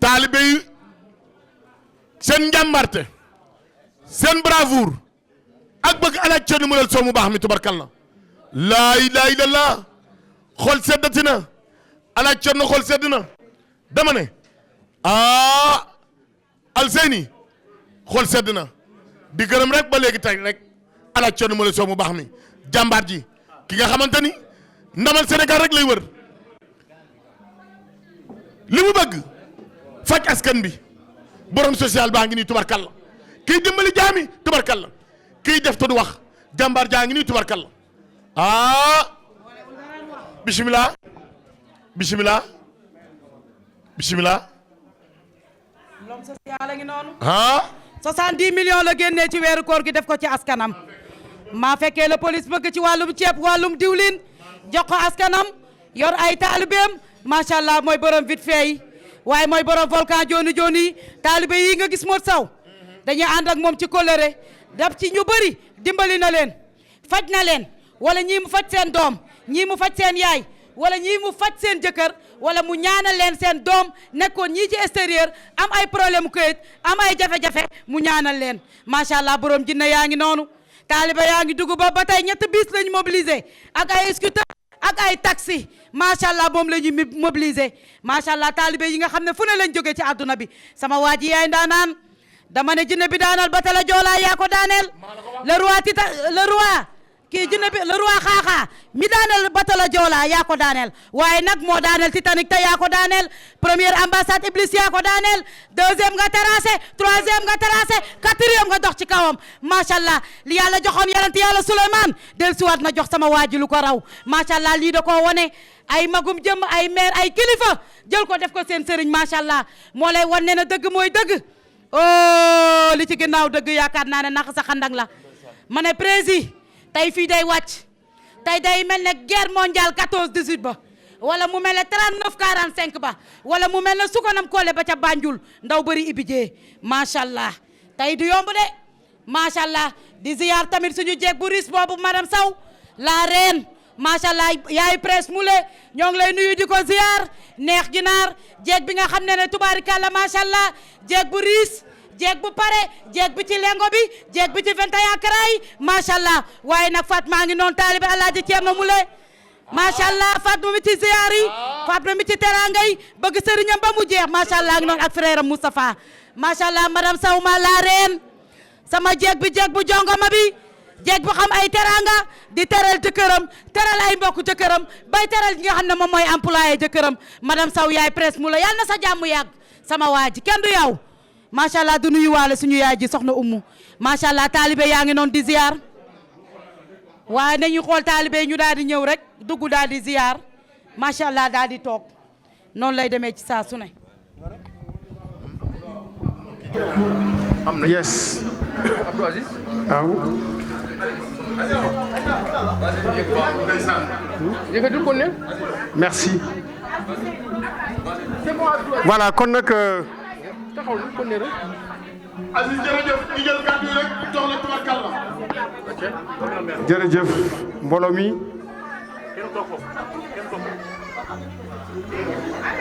taalibe yi seen njàmbarte seen bravoure ak bëgg Alaaji Cerno Mulel Sow mu baax mi tubarkalla laa ilaaha illallaah xol seddati na Alaaji Cerno xol sedd na dama ne Alseeni xol sedd na di gërëm rek ba léegi tey rek Alaaji Cerno Mulel Sow mu baax mi jàmbaar ji ki nga xamante ni ndamal Sénégal rek lay wër li mu bëgg faj askan bi borom social baa ngi nii tubarkalla kiy dimbali jaami tubarkalla kiy def te du wax jàmbaar jaa ngi nii tubarkalla bisimilah bisimilah bisimilah. l'homme social a ngi noonu. 70 millions la génnee ci weeru koor gi def ko ci askanam maa fekkee la police bëgg ci wàllum ceeb wàllum diwlin jox ko askanam yor ay taalibeem macha allah mooy borom vite fait yi waaye mooy borom volcan joni joni taalibe yi nga gis Modou Sow dañuy ànd ak moom ci kóllëre daf ci ñu bëri dimbali na leen faj na leen wala ñii mu faj seen doom ñii mu faj seen yaay wala ñii mu faj seen jëkkër wala mu ñaanal leen seen doom nekkoon ñii ci extérieur am ay problème këyit am ay jafe-jafe mu ñaanal leen macha allah borom jinne yaa ngi noonu taalibe yaa ngi dugg ba tey 3 bis lañ mobilisé ak ay scooter ak ay taxi macha allah moom la ñuy mobilisé macha allah taalibe yi nga xam ne fu ne lañ jógee ci àdduna bi sama waa ji yaay ndaanaan dama ne jinne bi daanal ba tala joolaa yaa ko daaneel le roi kii jinne bi le roi xaaxaa mi daaneel batala joolaa yaa ko daaneel waaye nag moo daaneel Titanic te yaa ko daaneel première ambassade Iblis yaa ko daaneel deuxième nga terrassé troisième nga terrassé quatrième nga dox ci kawam macha allah li yàlla joxoon yonent yàlla Souleymane del siwaat na jox sama waa ji lu ko raw macha allah lii da koo wone ay magum jëm ay maire ay kilifa jël ko def ko seen sëriñ macha allah moo lay wan ne na dëgg mooy dëgg oh li ci ginnaaw dëgg yaakaar naa ne nax sa xandang la ma ne président tey fii day wàcc tey day mel ne guerre mondiale 14-18 ba wala mu mel ne 39-45 ba wala mu mel ne sukanam koole ba ca Banjul ndaw bëri ibijee macha allah tey du yomb de macha allah di ziar tamit suñu jeeg bu riis boobu madame Sow la reine macha allah yaay presse Moulé ñoo ngi lay nuyu di ko ziar neex ginaar jeeg bi nga xam ne tubaarikàlla macha allah jeeg bu riis jeeg bu pare jeeg bi ci lengo bi jeeg bi ci 21 karaay macha allah waaye nag Fatma ngi noonu taalibe Alaaji Cerno Moulé macha allah Fatma mi ci ziar yi Fatma mi ci teranga yi bëgg sëriñam ba mu jeex macha allah ngi noonu ak frère am Moustapha macha allah madame Sow ma la reine sama jeeg bi jeeg bu jongoma bi jeeg bu xam ay teranga di teral jëkkëram teral ay mbokk jëkkëram bay teral ñi nga xam ne moom mooy employé jëkkëram madame Sow yaay presse Moulé yàlla na sa jàmm yàgg sama waa ji kenn du yow macha allah du nuyu waale suñu yaay ji soxna Umu macha allah taalibe yaa ngi noonu di ziar waaye nañu xool taalibe ñu daal di ñëw rek dugg daal di ziar macha allah daal di toog noonu lay demee ci saa su ne. am na yes. Abdou Aziz. waaw. yëkkatul ko ne. merci. voilà kon nag. taxaw na kon ne rek. Aziz jërëjëf ñu jël kàddu yi rek jox la tubarkalla. jërëjëf mbooloo mi.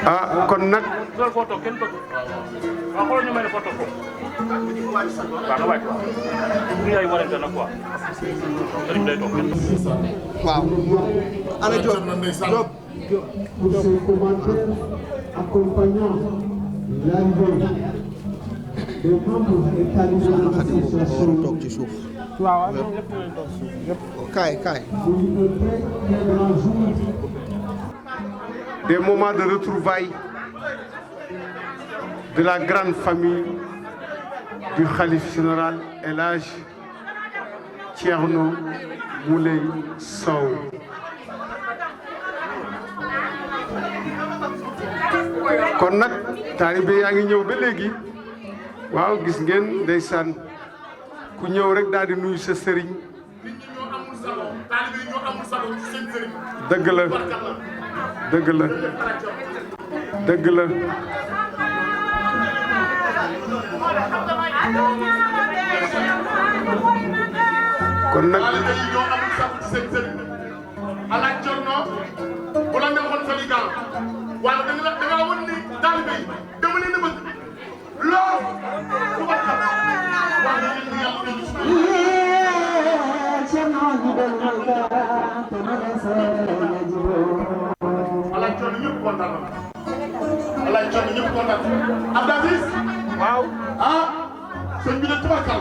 ah kon nag. waaw. ana Diop Diop. Pour ces commentaires accompagnant l'arrivée des membres et talibés de l'association. toog ci suuf. waaw ñëpp ñu toog suuf yëpp. Des moments de retrouvailles de la grande famille du khalife général El Hadj Thierno Moulé Sow. kon nag taalibe yaa ngi ñëw ba léegi waaw gis ngeen ndeysaan ku ñëw rek daal di nuyu sa sëriñ dëgg la dëgg la dëgg la kon nag alaaj Thierno bu la neexoon Sénégal waaye da nga wan ni taalibe yi dama leen a bëgg loolu su ko xam waaye alaaj Thierno ñëpp kontaan na alaaj Thierno ñëpp kontaan na Abdou Aziz waaw ah sëñ bi de tubarkal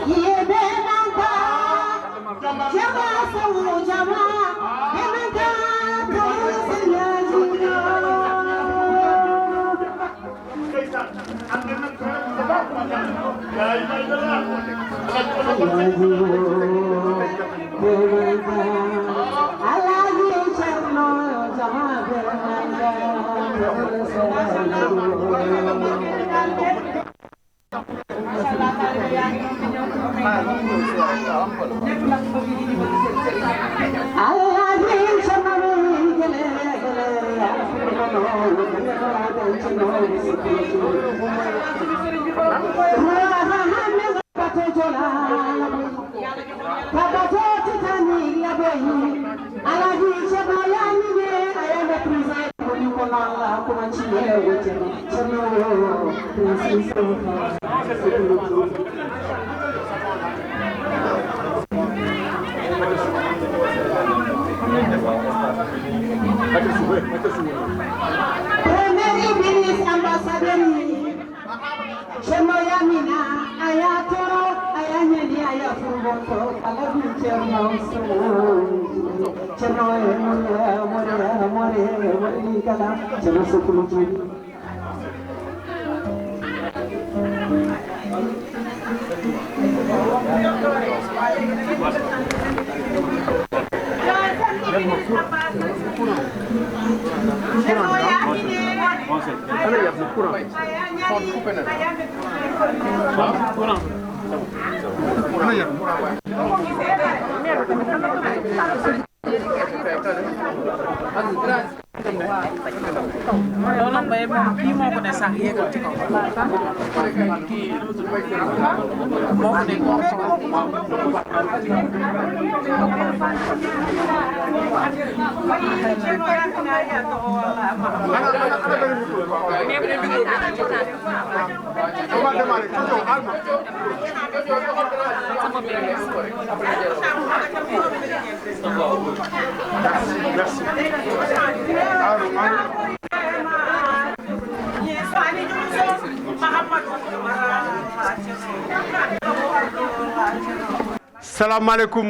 salaamaaleykum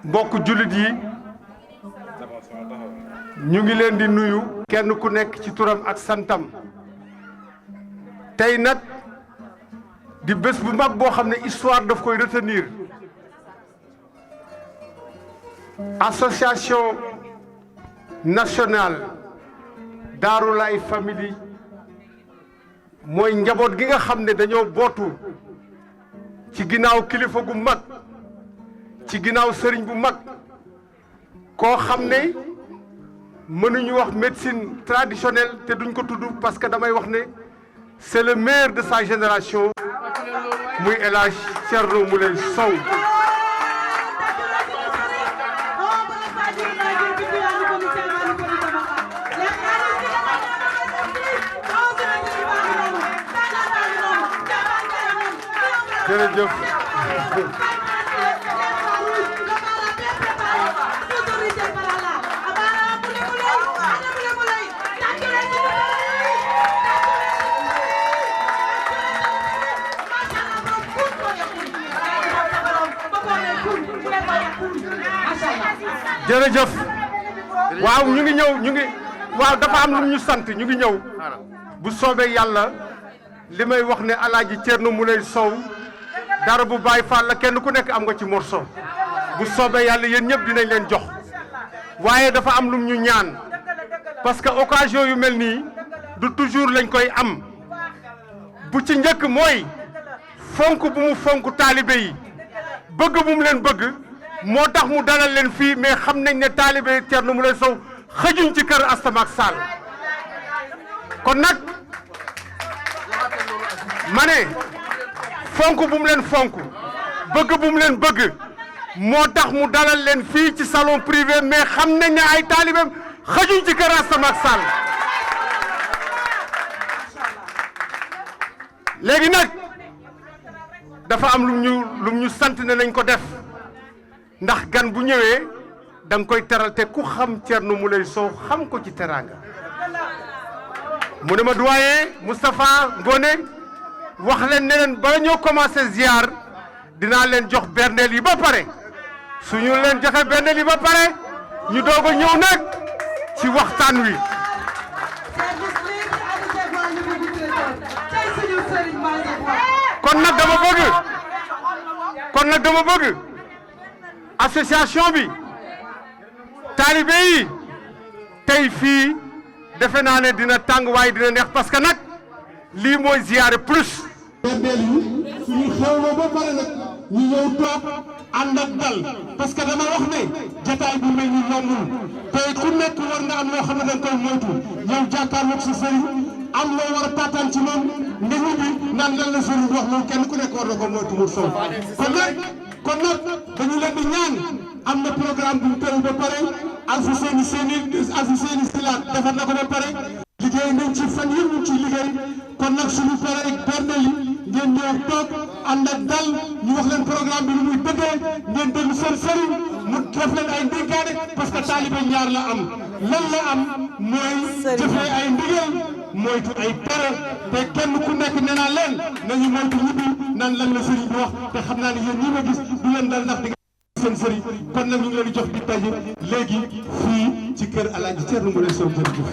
mbokk jullit yi ñu ngi leen di nuyu kenn ku nekk ci turam ak santam tey nag di bés bu mag boo xam ne histoire daf koy retenir association nationale Darou Laye Family mooy njaboot gi nga xam ne dañoo bootu ci ginnaaw kilifa gu mag ci ginnaaw sëriñ bu mag koo xam ne mënuñu wax médecine traditionnelle te duñ ko tudd parce que damay wax ne c'est le meilleur de sa génération muy El Hadj Thierno Moulé Sow. jërëjëf. jërëjëf waaw ñu ngi ñëw waaw dafa am lu ñu sant ñu ngi ñëw bu soobee yàlla li may wax ne Alaaji Thierno Moulé Sow dara bu Baye Fall la kenn ku nekk am nga ci morceau bu soobee yàlla yéen ñëpp dinañ leen jox waaye dafa am lu ñu ñaan parce que occasion yu mel nii du toujours lañ koy am bu ci njëkk mooy fonk bu mu fonk taalibe yi bëgg bu mu leen bëgg moo tax mu dalal leen fii mais xam nañ ne taalibe Thierno Moulé Sow xëjuñ ci kër Astamak Sall kon nag ma ne fonk bu mu leen fonk bëgg bu mu leen bëgg moo tax mu dalal leen fii ci salon privé mais xam nañ ne ay taalibeem xëjuñ ci kër Astamak Sall léegi nag dafa am lu ñu sant ne nañ ko def ndax gan bu ñëwee da nga koy teral te ku xam Thierno Moulé Sow xam ko ci teraanga mu ne ma doyen Moustapha Ngoné wax leen ne leen bala ñoo commencé ziar dinaa leen jox berneel yi ba pare suñu leen joxe berneel yi ba pare ñu doog a ñëw nag ci waxtaan wi kon nag dama bëgg association bi taalibe yi tey fii defe naa ne dina tàng waaye dina neex parce que nag lii mooy ziyaare plus. berdeel yi suñu xewloo ba pare nag ñu ñëw toog ànd ak dal parce que dama wax ne jataay bu mel ni yombul te ku nekk war nga am loo xam ne danga koy moytu ñëw jàkkaarloog sa sëriñ am loo war a taataan ci moom nga ñibbi naan lan la sëriñ wax loolu kenn ku nekk war na ko moytu mu sow kon nag dañu leen di ñaan am na programme bu tëral ba pare Alfousseyni Sylla defar na ko ba pare liggéey nañ ci fan yëpp ñu ci liggéey kon nag suñu pare ak bernde yi ngeen ñëw toog ànd ak dal ñu wax leen programme bi lu muy tëddee ngeen déglu seen sëriñ mu def leen ay ndénkaane parce que taalibe ñaar la am lan la am mooy jëfee ay ndigal moytu ay tere te kenn ku nekk nee naa leen nañu moytu ñibbi naan lan la sëriñ bi wax te xam naa ne yéen ñi ma gis du leen dal ndax di nga seen sëriñ kon nag ñu ngi leen di jox di daje léegi fii ci kër Alaaji Thierno Moulé Sow jërëjëf.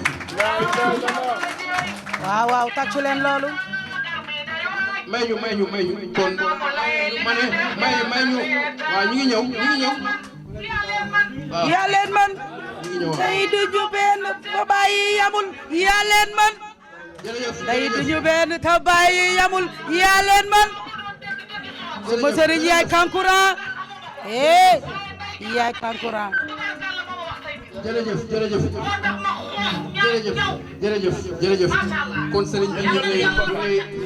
waaw tàccu leen loolu. may ñu kon ma ne may ñu waaw ñu ngi ñëw waaw yaa leen man day duñu benn ba bàyyi yamul yaa leen man day duñu benn ta bàyyi yamul yaa leen man sama sëriñ yaay kankurang yaay kankurang jërëjëf kon sëriñ bi ñu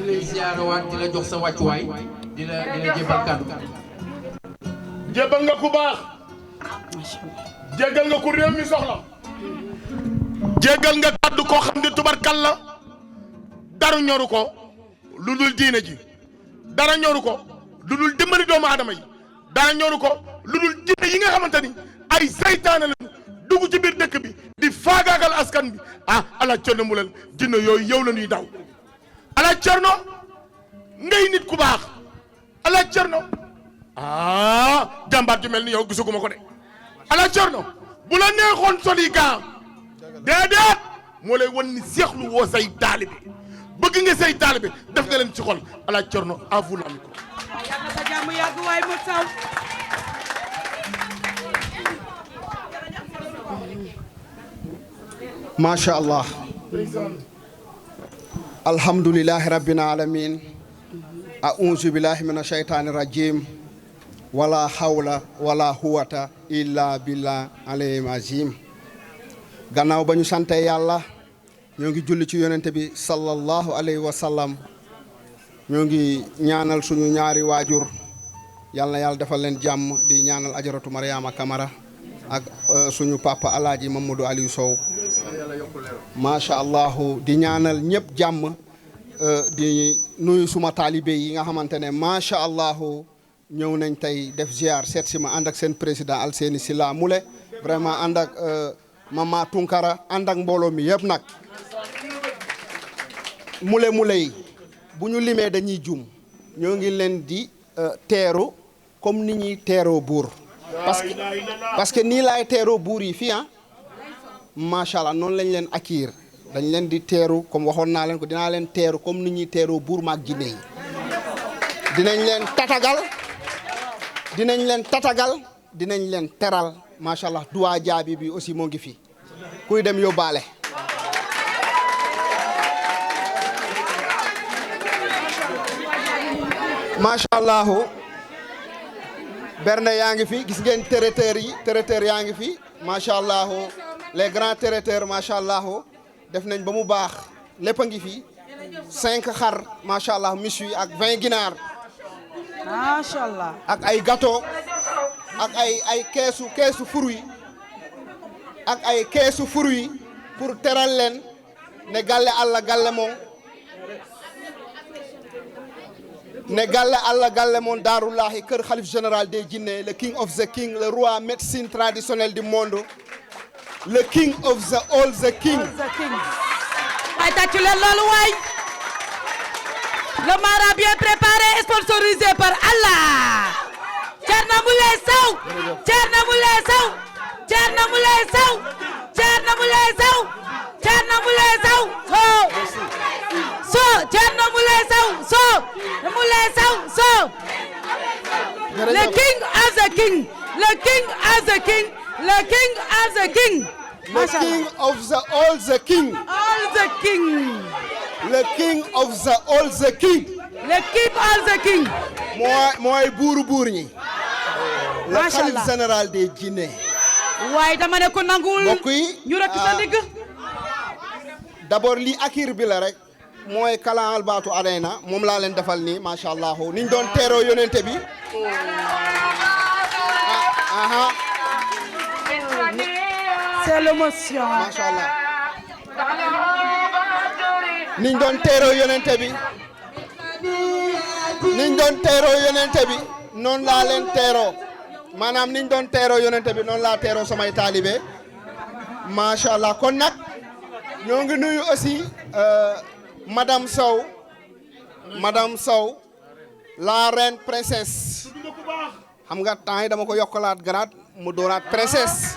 lay ziyaarawaat di la jox sa wàccuwaay di la jébal kàddu jébal nga ku baax jéggal nga ku réew mi soxla jéggal nga kàddu koo xam ne tubarkal la dara ñoru ko lu dul diine ji dara ñoru ko lu dul dimbali doomu aadama yi dara ñoru ko lu dul jinne yi nga xamante ni ay saytaane la dugg ci biir dëkk bi di faagaagal askan bi Alaaji Thierno Moulé jinne yooyu yow la ñuy daw Alaaji Thierno ngay nit ku baax Alaaji Thierno jàmbaar ju mel ni yow gisuguma ko de Alaaji Thierno bu la neexoon soli gaa déedéet moo lay wan ni seexlu woo say taalibe bëgg nga say taalibe def nga leen ci xol Alaaji Thierno à vous la micro. yàlla sa jàmm yàgg waay mu saw. macha allah alhamdulillahi rabbil alamin a'udhu billahi minash shaitani rajim wala hawla wala quwwata illa billah alayhim azim gannaaw ba ñu sante yàlla ñoo ngi julli ci yonente bi sallallahu alayhi wa sallam ñoo ngi ñaanal suñu ñaari waajur yàlla na yàlla defal leen jàmm di ñaanal ajaratu Mariama Kamara ak suñu papa Alaaji Mamadou Aliou Sow macha allah di ñaanal ñëpp jàmm di nuyu suma taalibe yi nga xamante ne macha allah ñëw nañ tey def ziar seet si ma ànd ak seen président Alfousseyni Sylla Moulé vraiment ànd ak Mama Tunkara ànd ak mbooloo mi yëpp nag Moulé yi bu ñu limee dañuy juum ñoo ngi leen di teeru comme ni ñuy teeroo buur parce que nii laay teeroo buur yi fii ah macha allah noonu lañ leen accueillir dañ leen di teeru comme waxoon naa leen ko dinaa leen teeru comme ni ñuy teeroo buur maak jinne yi dinañ leen tatagal dinañ leen teral macha allah duwaa jaabi bi aussi moo ngi fi kuy dem yóbbaale. macha allah berne yaa ngi fi gis ngeen traiteur yaa ngi fi macha allah les grands traiteurs macha allah def nañ ba mu baax lépp a ngi fi 5 xar macha allah miche ak 20 ginaar. macha allah ak ay gâteau ak ay keesu fruits ak ay keesu fruits pour teral leen ne galle Allah galle moom ne galle Allah galle moom Daarullahi kër xalif général des jinne le king of the king le roi médecine traditionnelle du monde le king of the all the king. ay tàccu leen loolu waay. Le mara bien préparé et sponsorisé par Allah. Thierno Moule Sow. Thierno Moule Sow. Thierno Moule Sow. Thierno Moule Sow. Thierno Moule Sow. So Thierno Moule Sow. So Moule Sow. So. Le king of the king. Le king of the king. Le king of the king. Le king of the all the king. All the king. Le king of the all the king. Le king of the king. mooy buur ñi. le khalife général des jinne. waaye dama ne ko nangul. mbokk yi ñu rek sa digg. d'abord lii akir bi la rek. mooy kalan albaatu arena moom laa leen defal nii macha allah niñ doon teeroo yonente bi. c'est l'émotion. macha allah. niñ doon teeroo yonente bi noonu laa leen teeroo maanaam niñ doon teeroo yonente bi noonu laa teeroo samay taalibe macha allah kon nag ñoo ngi nuyu aussi madame Sow la reine princesse xam nga temps yi dama ko yokkalaat grade mu dooraat princesse.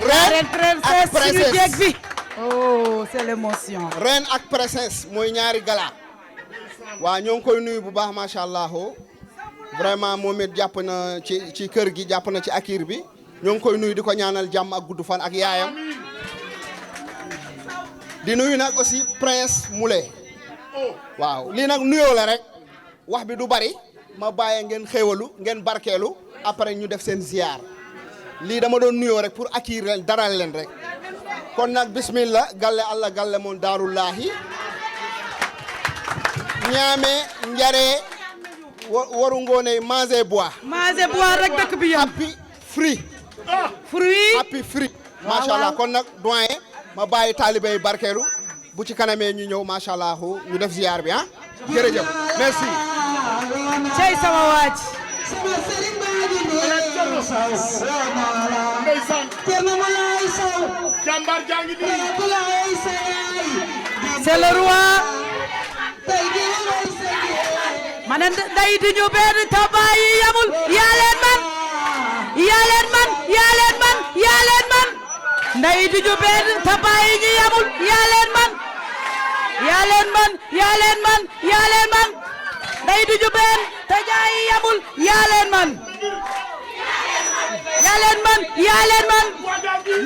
reine princesse suñu jeeg bi. oh c'est l'émotion. reine ak princesse mooy ñaari gala. waa ñoo ngi koy nuyu bu baax macha allah vraiment moom it jàpp na ci kër gi jàpp na ci akir bi ñoo ngi koy nuyu di ko ñaanal jàmm ak gudd fan ak yaayam. di nuyu nag aussi prince Moulé. waaw lii nag nuyoo la rek wax bi du bari ma bàyyee ngeen xéewalu ngeen barkeelu après ñu def seen ziar lii dama doon nuyoo rek pour akir leen daral leen rek. kon nag bismillah galle Allah galle moon Daarullahi ñaame njare waru ngoone manger bois rek dëkk bi happy free macha allah kon nag doyen ma bàyyi taalibe yi barkeelu bu ci kanamee ñu ñëw macha allah ñu def ziar bi ah jërëjëf merci. cey sama waaj. c'est le roi. ma ne day di ñu benn tabaay yi yamul yaa leen man nday di ñu benn tabaay yi ñu yamul yaa leen man nday di ñu benn tajaay yi yamul yaa leen man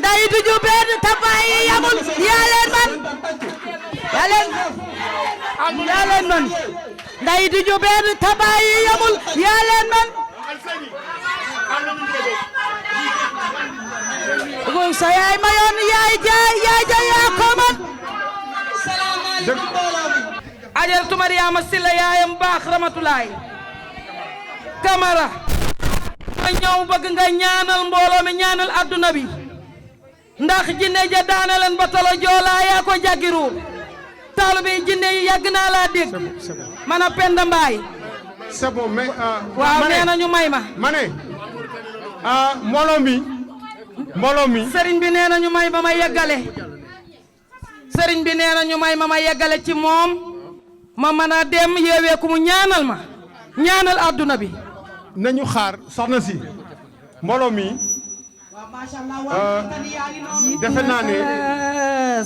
nday di ñu benn tabaay yi yamul yaa leen man nday di ñu benn tabaay yi yamul yaa leen man sa yaay mayoon yaay jaay yaa ko man ajaratu Mariama Silla yaayam baax Ramatulaay Kamara ma ñëw bëgg nga ñaanal mbooloo mi ñaanal adduna bi ndax jinne ja daana leen ba tolo joolaa yaa ko jaggiru taalibe jinne yi yàgg naa laa dégg man a Penda Mbaay c'est bon mais waaw nee na ñu may ma mbooloo mi sëriñ bi nee na ñu may ma yeggale sëriñ bi nee na ñu may ma yeggale ci moom ma mën a dem yeewee ku mu ñaanal ma ñaanal adduna bi nañu xaar soxna si mbooloo mi defe naa ne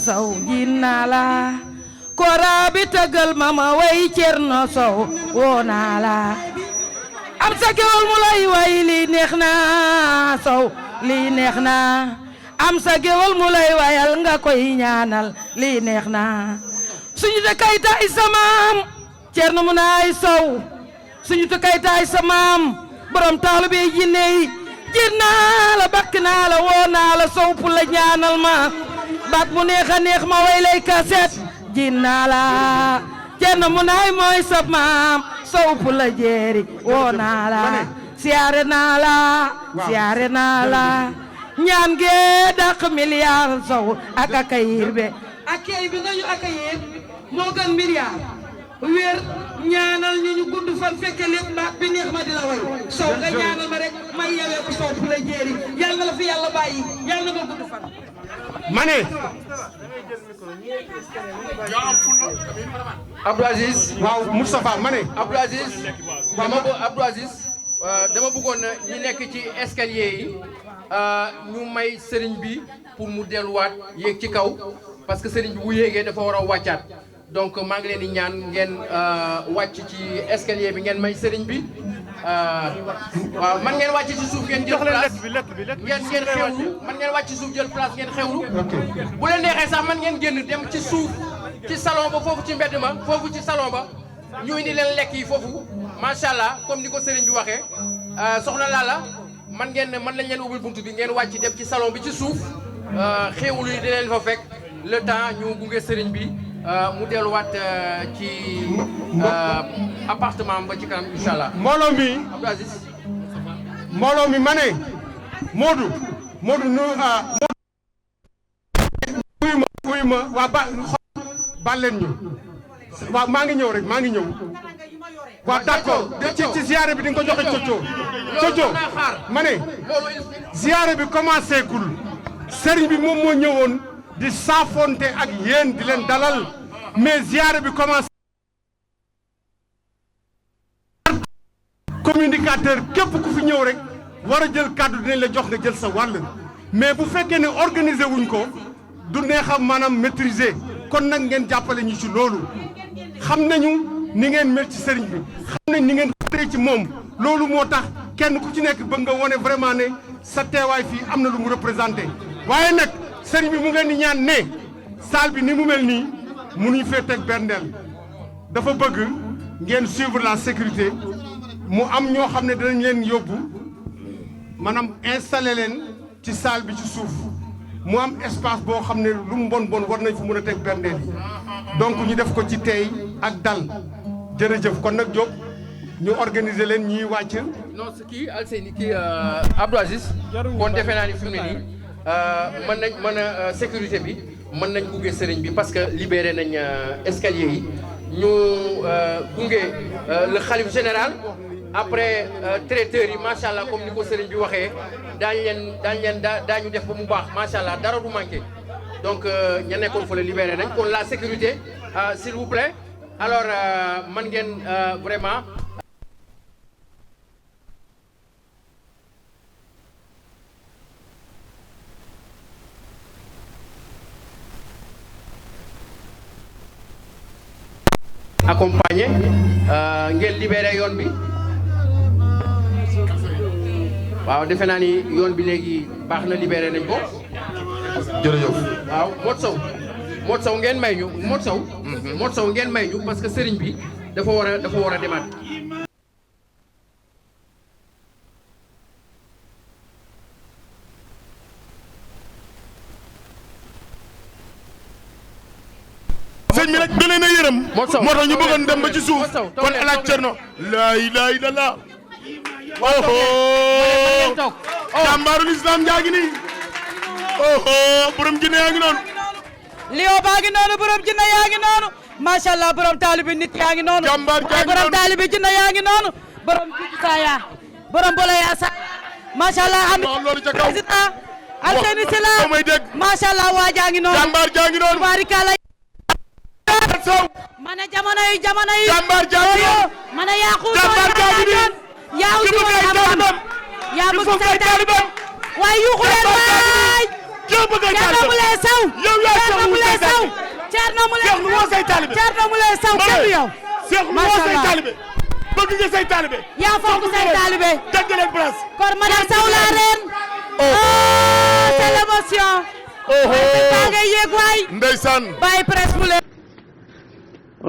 Sow jinna la kora bi tëggal mama way Cerno Sow woo naa la am sa gewal mu lay way lii neex na Sow lii neex na am sa gewal mu lay wayal nga koy ñaanal lii neex na suñu te kaytaay sa maam Cerno mu naay Sow suñu te kaytaay sa maam borom taalu be jinne yi jir naa la bakk naa la woo naa la Sow pour la ñaanal ma baat mu neex a neex ma way lay kaset jir naa la Cerno mu naay mooy sa maam Sow pour la jeeri woo naa la siyaare naa la siyaare naa la ñaan gee dàq milliard Sow ak akayir be akay bi nga ñu akayir moo gën milliard wér ñaanal ñu gudd fan fekke lépp baat bi neex ma di la way Sow nga ñaanal ma rek may yewee ko Sow pour la jeeri yàlla na la fi yàlla bàyyi yàlla na nga gudd fan ma ne Abdou Aziz waaw Moustapha ma ne Abdou Aziz dama bëggoon ñi nekk ci escalier yi ñu may sëriñ bi pour mu delluwaat yéeg ci kaw parce que sëriñ bi bu yéegee dafa war a wàccaat donc maa ngi leen di ñaan ngeen wàcc ci escalier bi ngeen may sëriñ bi waaw man ngeen wàcc ci suuf ngeen jël place ngeen xewlu man ngeen wàcc ci suuf jël place ngeen xewlu bu leen neexee sax man ngeen génn dem ci suuf ci salon ba foofu ci mbedd ma foofu ci salon ba ñu indi leen lekk yi foofu macha allah comme ni ko sëriñ bi waxee soxna Lalla man lañ leen ubbil buntu bi ngeen wàcc dem ci salon bi ci suuf xewlu yi di leen fa fekk le temps ñu gunge sëriñ bi mu delluwaat ci appartement ba ci kanam incha allah. mbooloo mi Abdou Aziz. mbooloo mi ma ne Modou nu uyu ma waa baal leen ñu waaw maa ngi ñëw rek maa ngi ñëw waaw d'accord ci ziyaare bi di nga ko joxe Coco ma ne ziyaare bi commencé gul sëriñ bi moom moo ñëwoon di saafonte ak yéen di leen dalal mais ziyaare bi commencé communicateur képp ku fi ñëw rek war a jël kàddu dinañ la jox nga jël sa wàll mais bu fekkee ne organiser wuñ ko du neex a maanaam maîtriser kon nag ngeen jàppale ñu ci loolu xam nañu ni ngeen mel ci sëriñ bi xam nañ ni ngeen xëree ci moom loolu moo tax kenn ku ci nekk bëgg nga wone vraiment ne sa teewaay fii am na lu mu représenté waaye nag sëriñ bi mu ngeen di ñaan ne salle bi ni mu mel nii mënuñ fee teg berndeel dafa bëgg ngeen suivre la sécurité mu am ñoo xam ne danañ leen yóbbu maanaam installé leen ci salle bi ci suuf mu am espace boo xam ne lu mu bon war nañ fa mën a teg berndeel yi donc ñu def ko ci tey ak dal jërëjëf kon nag Diop ñu organiser leen ñuy wàcc. non kii Alseyni kii Abdou Aziz kon defe naa ni fi mu ne nii mën a sécurité bi mën nañ gunge sëriñ bi parce que libéré nañ escalier yi ñu gunge le khalife général après traiteurs yi macha allah comme ni ko sëriñ bi waxee daañu def ba mu baax macha allah dara du manqué donc ña nekkoon fa la libéré nañ kon la sécurité s'il vous plaît alors man ngeen vraiment. accompagné ngeen libéré yoon bi waaw defe naa ni yoon bi léegi baax na libéré nañ ko jërëjëf waaw Modou Sow ngeen may ñu Modou Sow ngeen may ñu parce que sëriñ bi dafa war a demaat sëñ bi nag da leen a yërëm moo tax ñu bëggoon dem ba ci suuf kon El Hadj Thierno laa ilaaha illallaah oho jàmbaarul islam jaa ngi nii oho borom jinne yaa ngi noonu Lio baa ngi noonu borom jinne yaa ngi noonu macha allah borom taalibi nit yaa ngi noonu jàmbaar jaa ngi noonu borom taalibi jinne yaa ngi noonu borom saya borom bolaya sa macha allah am loolu ca kaw Alseyni Sylla macha allah waa jaa ngi noonu jàmbaar jaa ngi noonu barikala Sow mana jamono yi jàmbaar jaa ngi noonu mana yaqut jàmbaar jaa ngi nii yaa aussi woon xam-xam yaa bëgg say taalibeem waaye yuuxu leen waay Thierno Moulé Sow Thierno Moulé Sow Thierno Moulé Sow kenn yow macha allah bëgg nga say taalibe yaa fonk say taalibe dëgg leen place kon madame Sow la reine c'est l'émotion baa ngay yéeg waay ndeysaan bàyyi presse mu leen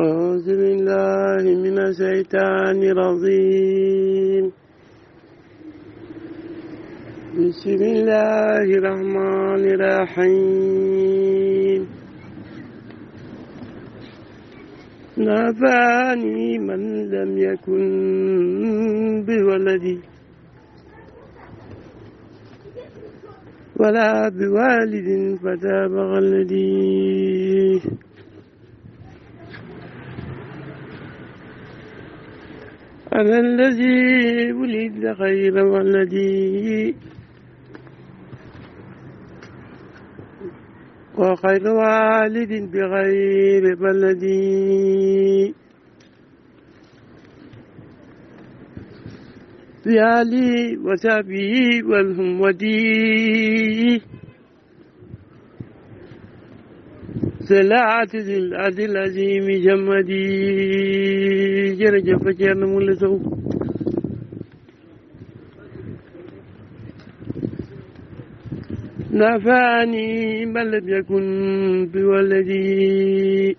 أعوذ بالله من الشيطان الرجيم بسم الله الرحمن الرحيم نافعني من لم يكن بولدي ولا بوالد فتاب غلدي أنا الذي ولد خير والذي وخير والد بغير بلدي بآلي وصحبه والهمدي سلاعة الأرض العظيم جمدي جرجف Thierno Moulé Sow نافعني من لم يكن بولدي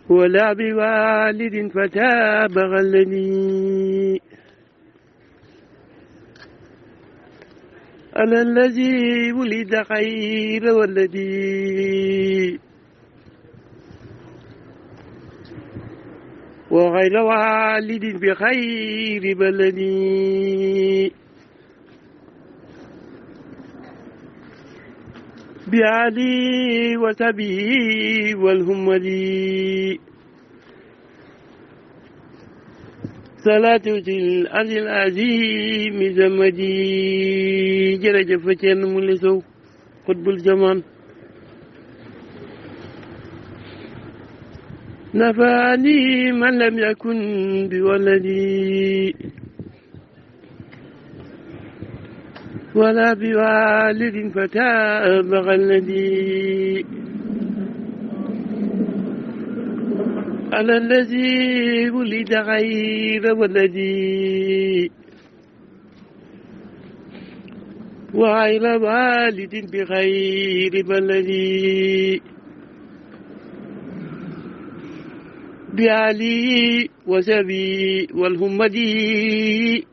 ولا بوالد فتاب غلني أنا الذي ولد خير والذي وغير والد بخير بلدي بعلي وسبي والهمدي صلاة الأرض العظيم زمدي جرجف Thierno Moulé Sow قطب الزمان نفعني من لم يكن بولدي ولا بوالد فتاب غلدي أنا الذي ولد غير ولدي وغير والد بغير بلدي بعلي وسبي والهمدي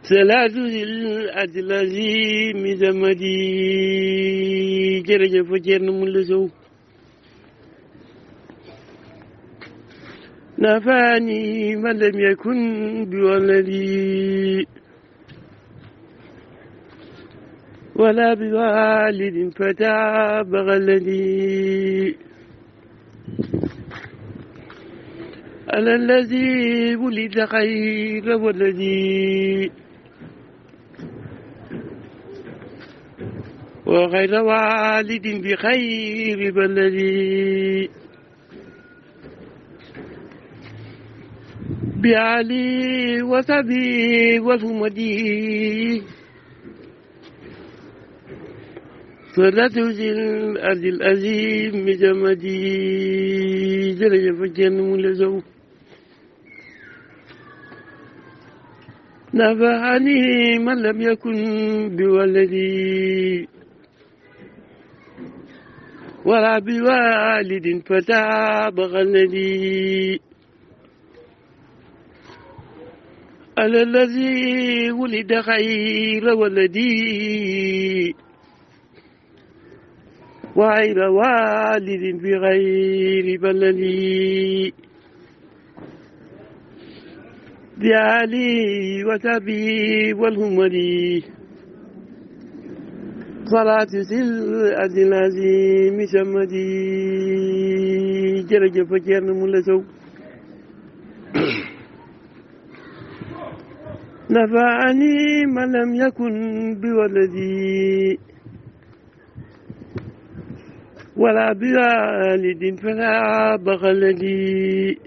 ثلاث الأرض العظيم زمدي جرجف Thierno Moulé Sow نافعني من لم يكن بولدي ولا بوالد فتاب غلدي أنا الذي ولد خير والذي وغير والد بخير بلدي بعلي وسبي والهمدي صلاة الأرض العظيم جمدي جرجف Thierno Moulé Sow نفعني من لم يكن بولدي ولا بوالد فتاب غلدي أنا الذي ولد خير ولدي وغير والد بغير بلدي بعلي وسبي والهمدي صلاة الأرض العظيم سمدي جرجف Thierno Moulé Sow نفعني من لم يكن بولدي ولا بوالد فلا بغلدي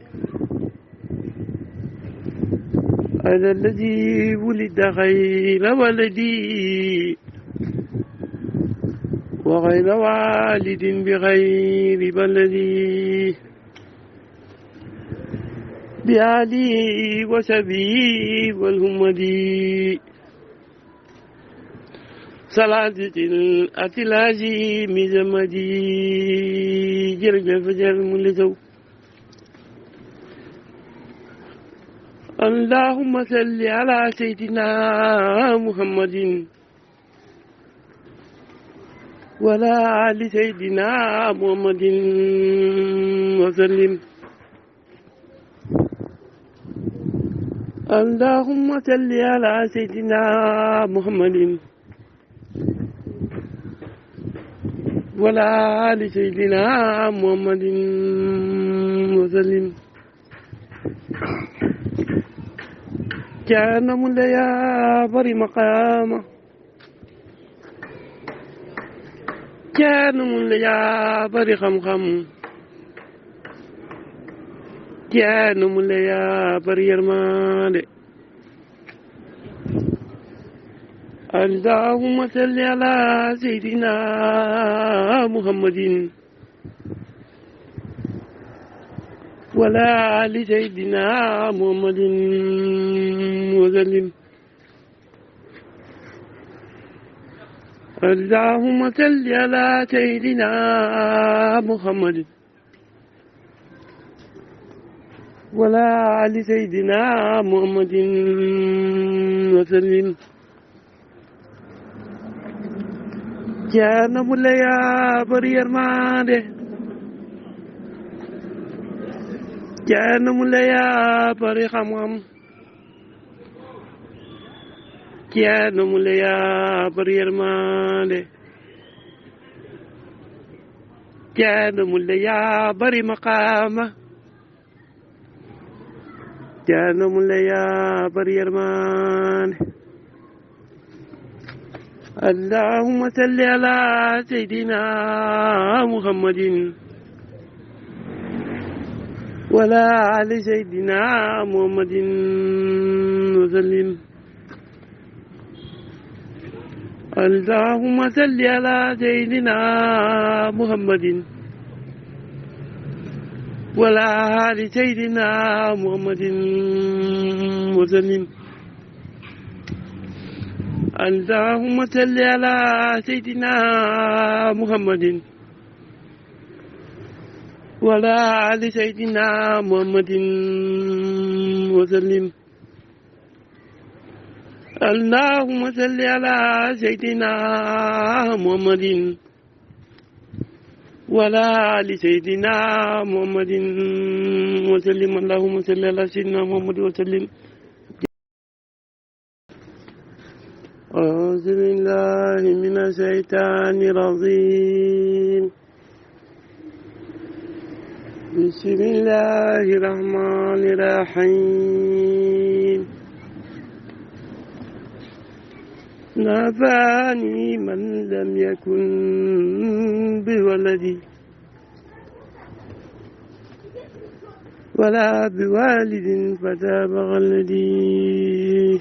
أنا الذي ولد غير ولدي وغير والد بغير بلدي بآلي وسبي والهمدي صلاة الأتلاجي مزمدي جرجل فجر ملتو اللهم صل على سيدنا محمد ولا آل سيدنا محمد وسلم اللهم صل على سيدنا محمد ولا آل سيدنا محمد وسلم كان مليا بري مقامه كان مليا بري خم كان مليا بري يرمان اللهم صل على سيدنا محمد ولا آل سيدنا محمد وسلم اللهم صل على سيدنا محمد ولا آل سيدنا محمد وسلم كان مليا برير ماده كان مليا بري خمم كان مليا برير ماده كان مليا بري مقامه كان مليا برير ماده اللهم صل على سيدنا محمد ولا آل سيدنا محمد وسلم اللهم صل على سيدنا محمد ولا آل سيدنا محمد وسلم اللهم صل على سيدنا محمد ولا آل سيدنا محمد وسلم اللهم صل على سيدنا محمد ولا آل سيدنا محمد وسلم اللهم صل على سيدنا محمد وسلم أعوذ بالله من الشيطان الرجيم بسم الله الرحمن الرحيم نافعني من لم يكن بولدي ولا بوالد فتاب غلدي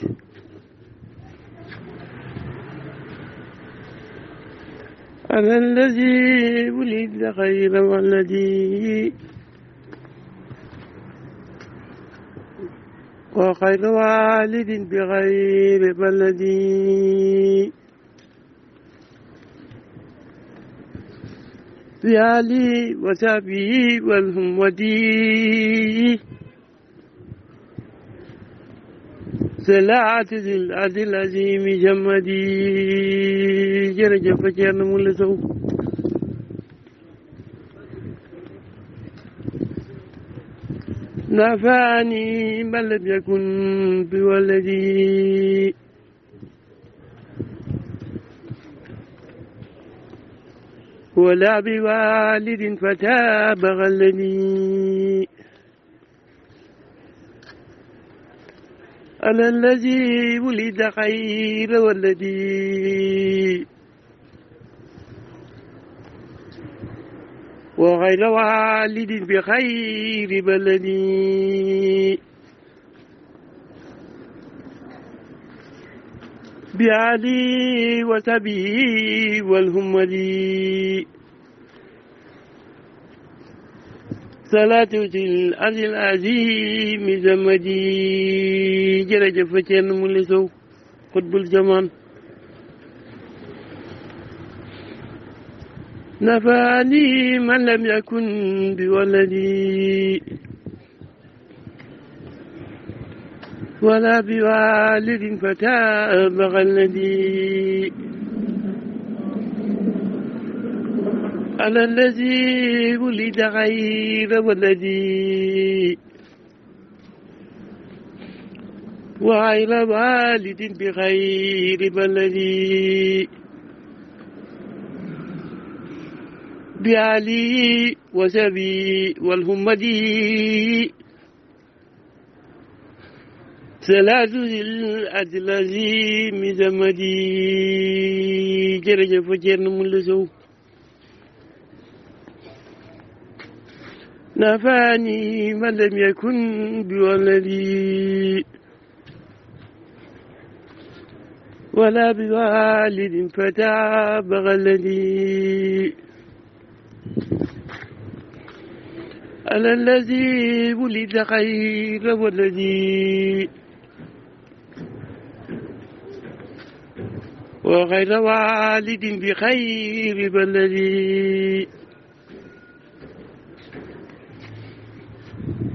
أنا الذي ولد غير ولدي وخير والد بغير بلدي بآلي وسبي والهمدي صلاة الأرض العظيم جمدي جرجف فجر ملسو نافعني من لم يكن بولدي ولا بوالد فتاب غلني أنا الذي ولد خير والذي وغير والد بخير بلدي بعلي وسبي والهمدي صلاة الأرض العظيم زمدي جرجف فتن ملسو قطب الزمان نفعني من لم يكن بولدي ولا بوالد فتابغ الذي على الذي ولد غير ولدي وغير والد بغير بلدي بعلي وسبي والهمدي ثلاث الأدلازي مزمدي جرجف جرن ملسو نفاني من لم يكن بولدي ولا بوالد فتابغ الذي على الذي ولد خير والذي وغير والد بخير بلدي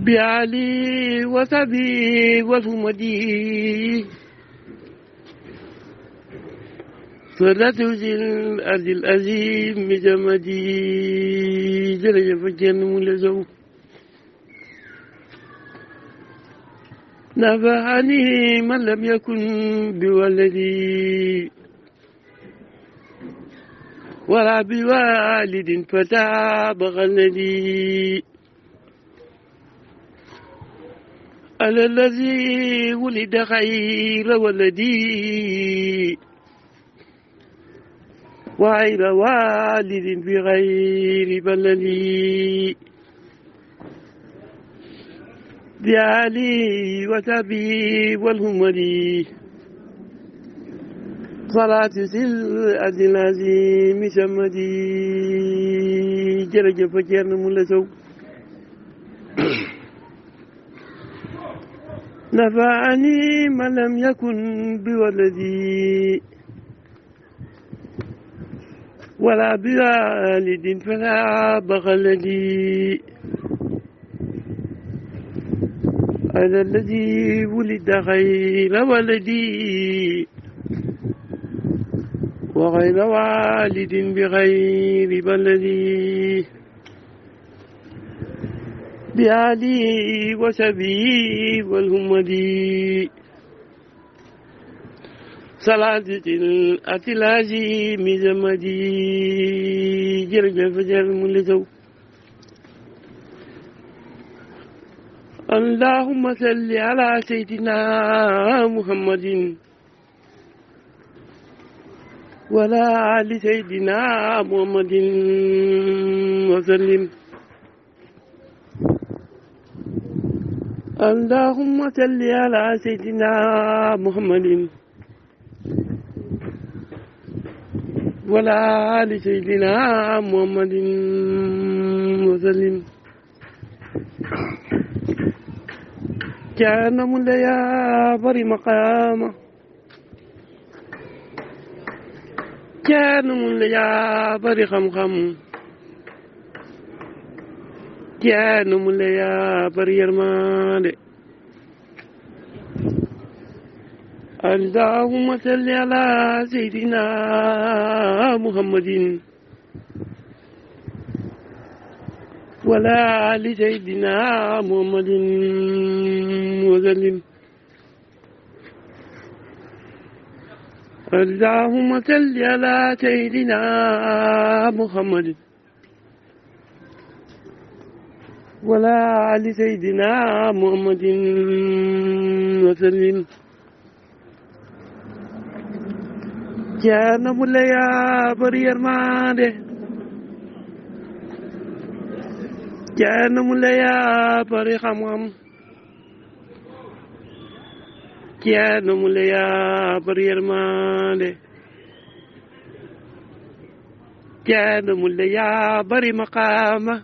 بعلي وسبي والهمدي صلاة الأرض العظيم جمدي جرجف جن ملزو نفعني من لم يكن بولدي ولا بوالد فتابغ الذي على الذي ولد خير ولدي وغير والد بغير بلدي بعلي وسبي والهمدي صلاة سلعة العظيم سمدي جرجف جرن ملسو نفعني من لم يكن بولدي ولا بوالد فلا بغلدي على الذي ولد غير ولدي وغير والد بغير بلدي بعلي وسبي والهمدي صلاة الأتلاجي مزمدي جرجف جرم لزو اللهم صل على سيدنا محمد ولا آل سيدنا محمد وسلم اللهم صل على سيدنا محمد ولا آل سيدنا محمد وسلم كان مليا بري مقامه كان مليا بري خم كان مليا بري يرمان اللهم صل على سيدنا محمد ولا آل سيدنا محمد وسلم اللهم صل على سيدنا محمد ولا آل سيدنا محمد وسلم كان مليا بري يرمانه Ceerno Moule yaa bari xam-xam Ceerno Moule yaa bari yërmande Ceerno Moule yaa bari maqaama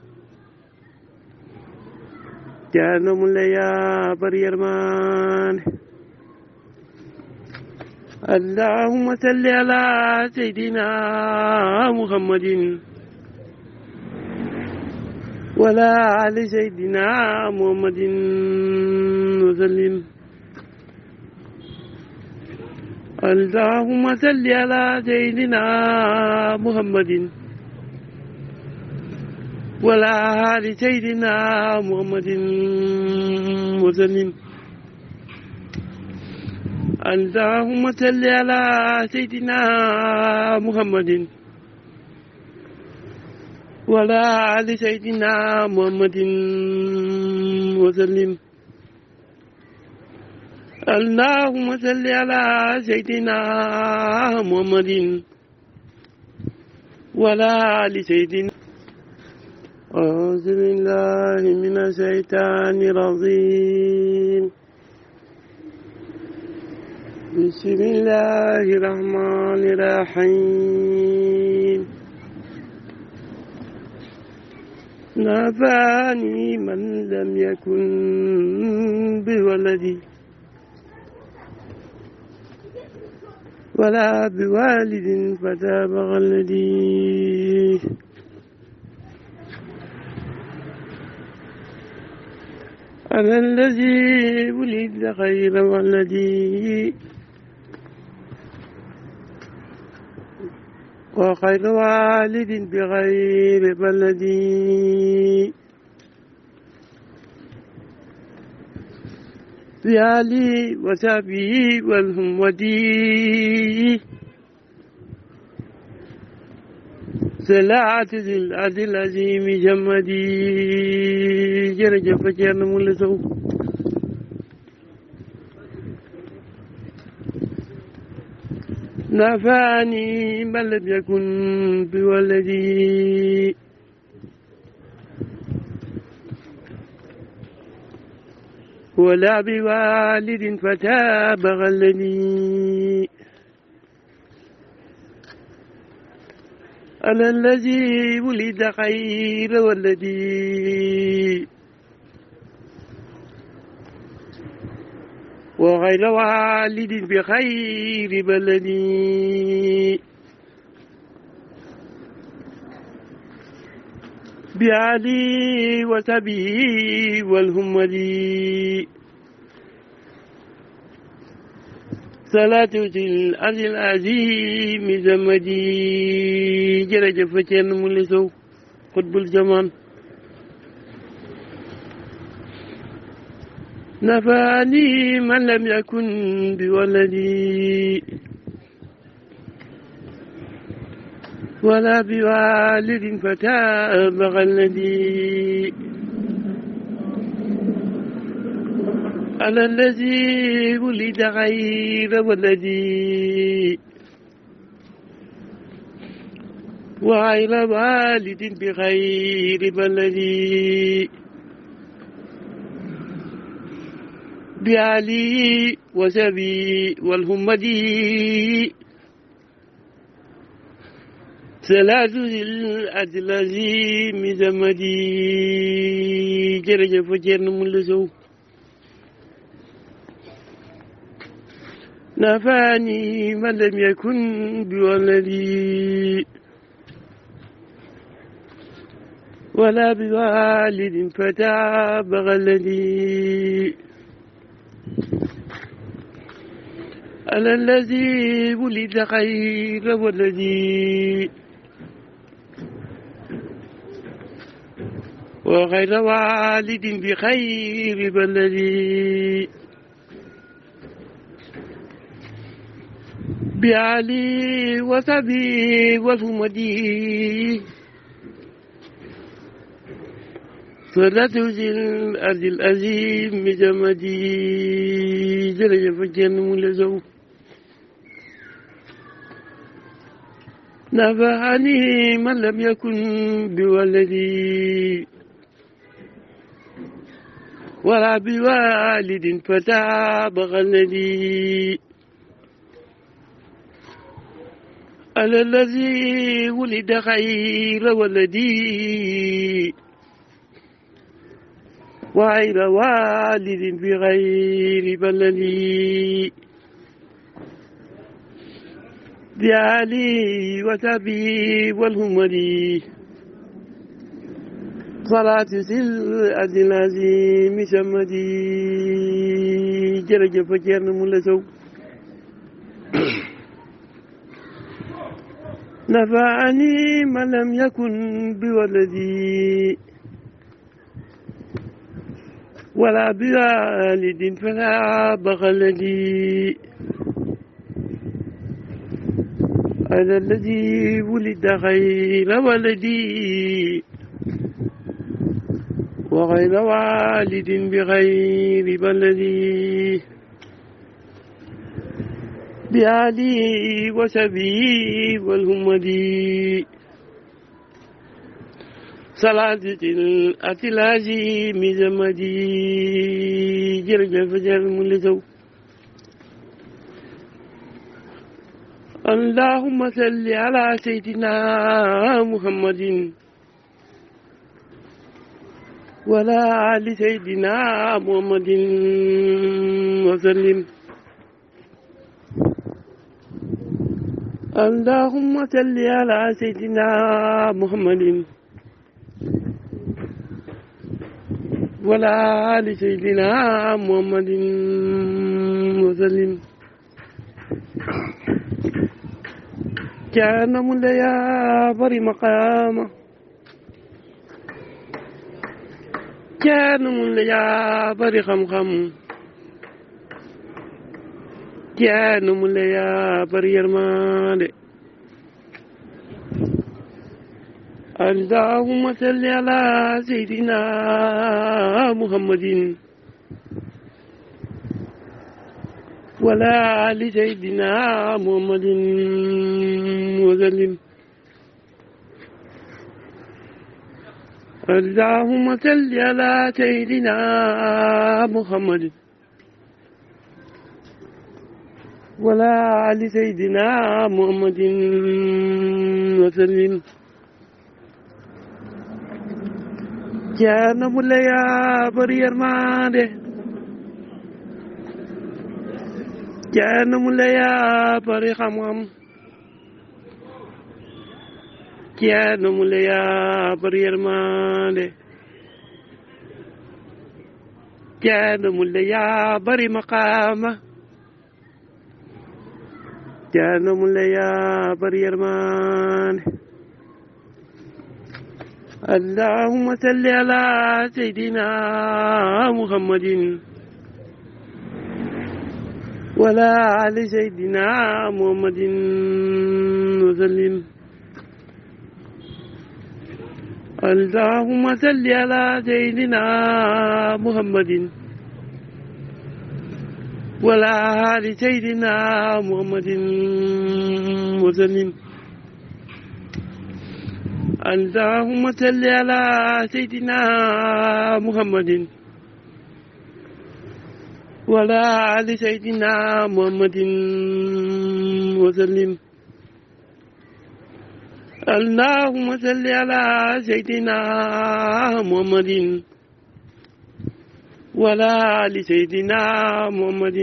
Ceerno Moule yaa bari yërmande اللهم صل على سيدنا محمد ولا على سيدنا محمد وسلم اللهم صل على سيدنا محمد ولا على سيدنا محمد وسلم اللهم صل على سيدنا محمد ولا على سيدنا محمد وسلم اللهم صل على سيدنا محمد ولا على سيدنا أعوذ بالله من الشيطان الرجيم بسم الله الرحمن الرحيم نفعني من لم يكن بولدي ولا بوالد فتابع الذي أنا الذي ولد خير والذي وخير والد بغير بلدي بآلي وصحبه والهمدي صلاة ذي الأرض العظيم جمدي جرجف Ceerno Moule Sow نفعني من لم يكن بولدي ولا بوالد فتاب غلني أنا الذي ولد خير والذي وغير والد بخير بلدي بعلي وسبي والهمدي صلاة الأرض العظيم زمدي جرجف Ceerno Moule Sow قطب الزمان نفعني من لم يكن بولدي ولا بوالد فتاب غلدي أنا الذي ولد غير ولدي وغير والد بغير بلدي بعلي وسبي والهمدي صلاة الأرض العظيم زمدي جرجف Ceerno Moule Sow نفعني من لم يكن بولدي ولا بوالد فتاب غلدي أنا الذي ولد خير والذي وغير والد بخير بلدي بعلي وسبي والهمدي صلاة الأرض العظيم جمدي جرجف Ceerno Moule Sow نفعني من لم يكن بولدي ولا بوالد فتابغ الذي على الذي ولد خير ولدي وغير والد بغير بلدي بآلي وتبي والهمدي صلاة سلعة العظيم سمدي جرجف جرن ملسو نفعني ما لم يكن بولدي ولا بوالد فلا بغلدي أنا الذي ولد غير ولدي وغير والد بغير بلدي بآلي وسبي والهمدي صلاة الأتلاجي مزمدي جرجف جرم لزو اللهم صل على سيدنا محمد ولا آل سيدنا محمد وسلم اللهم صل على سيدنا محمد ولا آل سيدنا محمد وسلم كان مليا بري مقامه كان مليا بري خم كان مليا بري يرمان اللهم صل على سيدنا محمد ولا آل سيدنا محمد وسلم اللهم صل على سيدنا محمد ولا آل سيدنا محمد وسلم كان مليا بري يرمانه كان مليا بري خمم كان مليا بري يرمانه كان مليا بري مقامه كان مليا بري يرمانه اللهم صل على سيدنا محمد ولا آل سيدنا محمد وسلم اللهم صل على سيدنا محمد ولا آل سيدنا محمد وسلم اللهم صل على سيدنا محمد ولا آل سيدنا محمد وسلم اللهم صل على سيدنا محمد ولا آل سيدنا محمد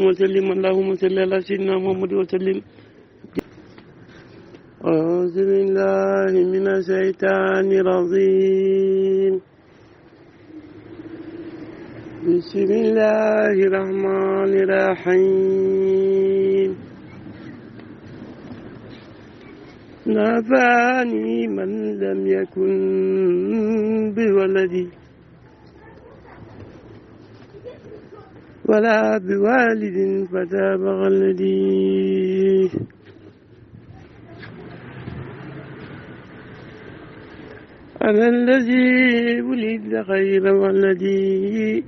وسلم اللهم صل على سيدنا محمد وسلم أعوذ بالله من الشيطان الرجيم بسم الله الرحمن الرحيم نفعني من لم يكن بولدي ولا بوالد فتابغ الذي أنا الذي ولد غير والذي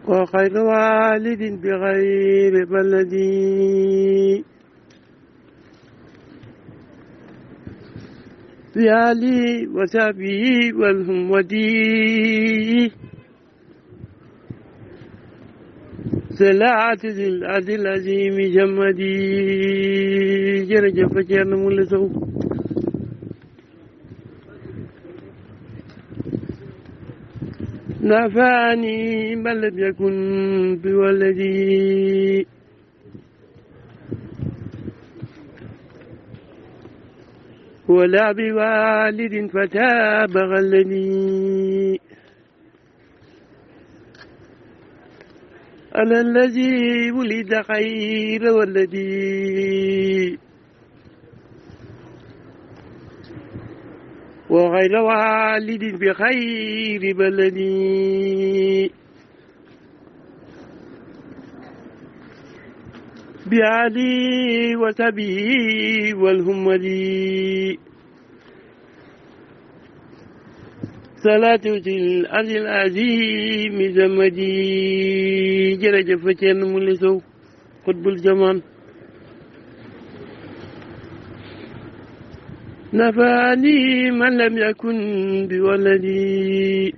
وخير والد بغير بلدي بآله وصحبه والهمدي صلاة ذي العرش العظيم جمدي jërëjëf Thierno Moule Sow نفعني من لم يكن بولدي ولا بوالد فتاب غلني أنا الذي ولد خير والذي وغير والد بخير بلدي بعلي وسبي والهمدي صلاة الأرض العظيم زمدي jërëjëf Thierno Moule Sow xutbul jamaan نفعني من لم يكن بولدي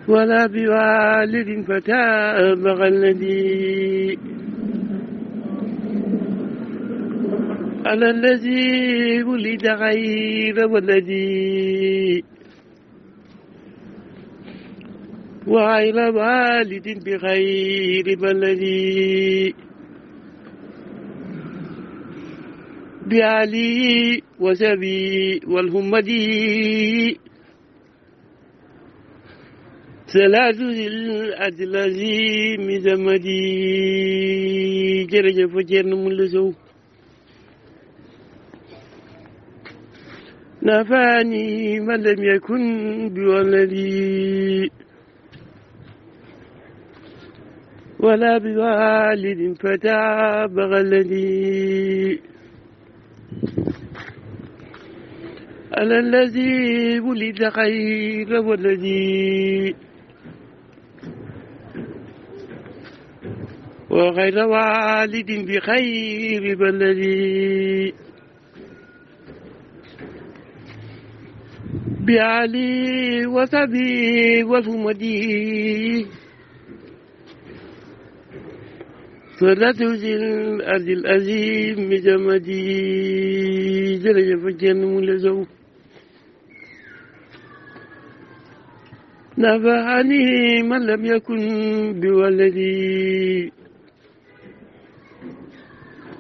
ولا بوالد فتاب غلدي على الذي ولد غير ولدي وغير والد بغير بلدي بعلي وسبي والهمدي ثلاث الأدلازيم زمدي jërëjëf Thierno Moule Sow نفعني من لم يكن بولدي ولا بوالد فتاب غلدي على الذي ولد خير ولدي وغير والد بخير بلدي بعلي وسبي والهمدي صلاة ذي الأرض العظيم جمدي jërëjëf Thierno Moule Sow نفعني من لم يكن بولدي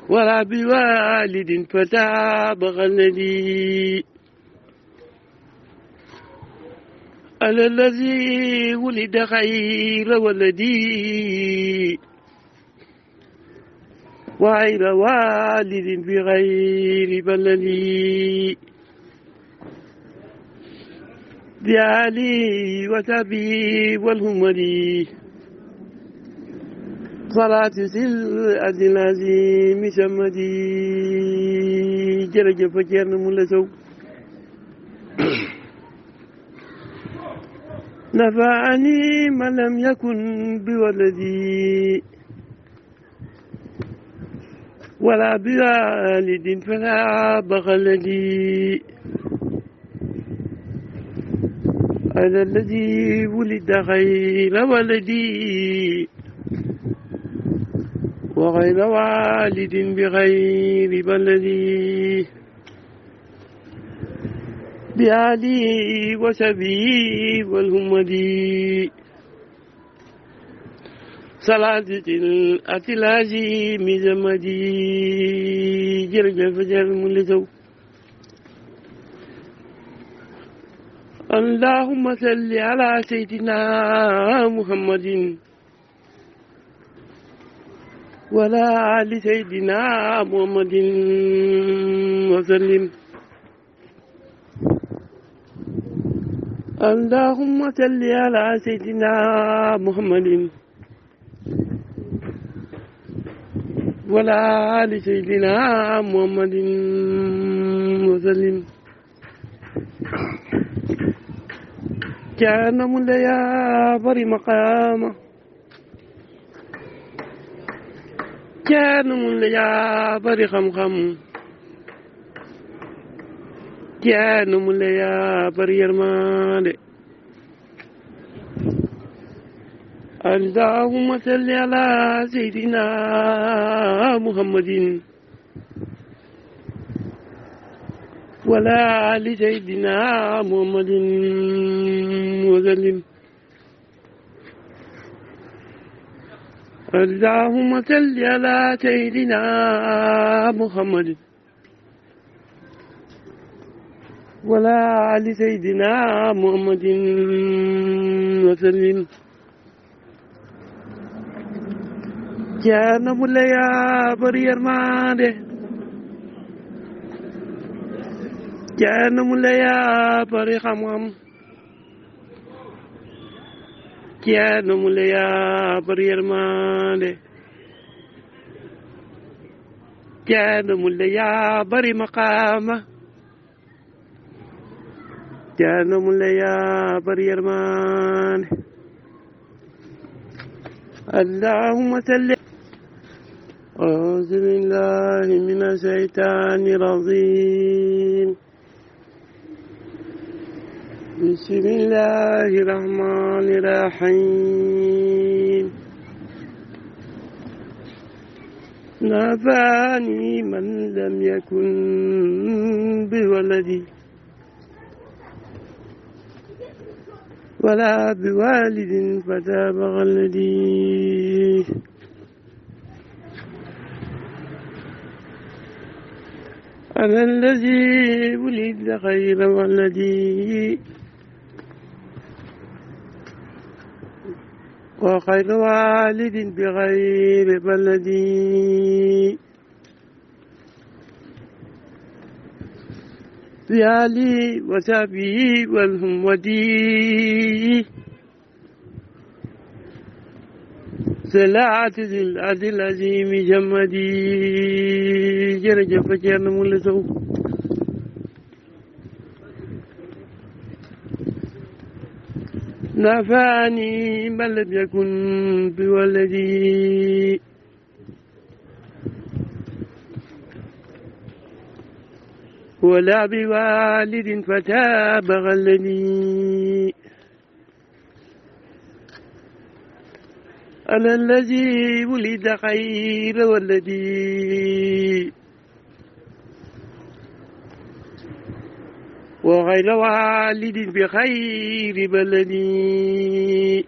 ولا بوالد فتاب غلدي على الذي ولد خير ولدي وغير والد بغير بلدي بعلي وسبي والهمدي صلاة الأرض العظيم سمدي jërëjëf Thierno Moule Sow نفعني من لم يكن بولدي ولا بوالد فلا بغلدي أنا الذي ولد غير ولدي وغير والد بغير بلدي بعلي وسبي والهمدي صلاة الأتلاجي مزمدي jërëjëf Thierno Moule Sow اللهم صل على سيدنا محمد وعلى آل سيدنا محمد وسلم اللهم صل على سيدنا محمد وعلى آل سيدنا محمد وسلم كان من يا بري مقامه كان من يا بري خم Ceerno Moule yaa bari yërmande allahumma salli ala seydina muhammadin wala ali seydina muhammadin wa sallim allahumma salli ala seydina muhammadin ولا علي سيدنا محمد وسلم Ceerno Moule yaa bari yërmande Ceerno Moule yaa bari xam-xam Ceerno Moule yaa bari yërmande Ceerno Moule yaa bari maqaama Ceerno Moule yaa bari yërmande allahumma salli أعوذ بالله من الشيطان الرجيم بسم الله الرحمن الرحيم نافعني من لم يكن بولدي ولا بوالد فتابع الذي أنا الذي ولد خير والذي وخير والد بغير بلدي بآلي وصحبه والهمدي صلاة ذي العرش العظيم جمدي jërëjëf Ceerno Moule Sow نافعني من لم يكن بولدي ولا بوالد فتاب غلني أنا الذي ولد خير والذي وغير والد بخير بلدي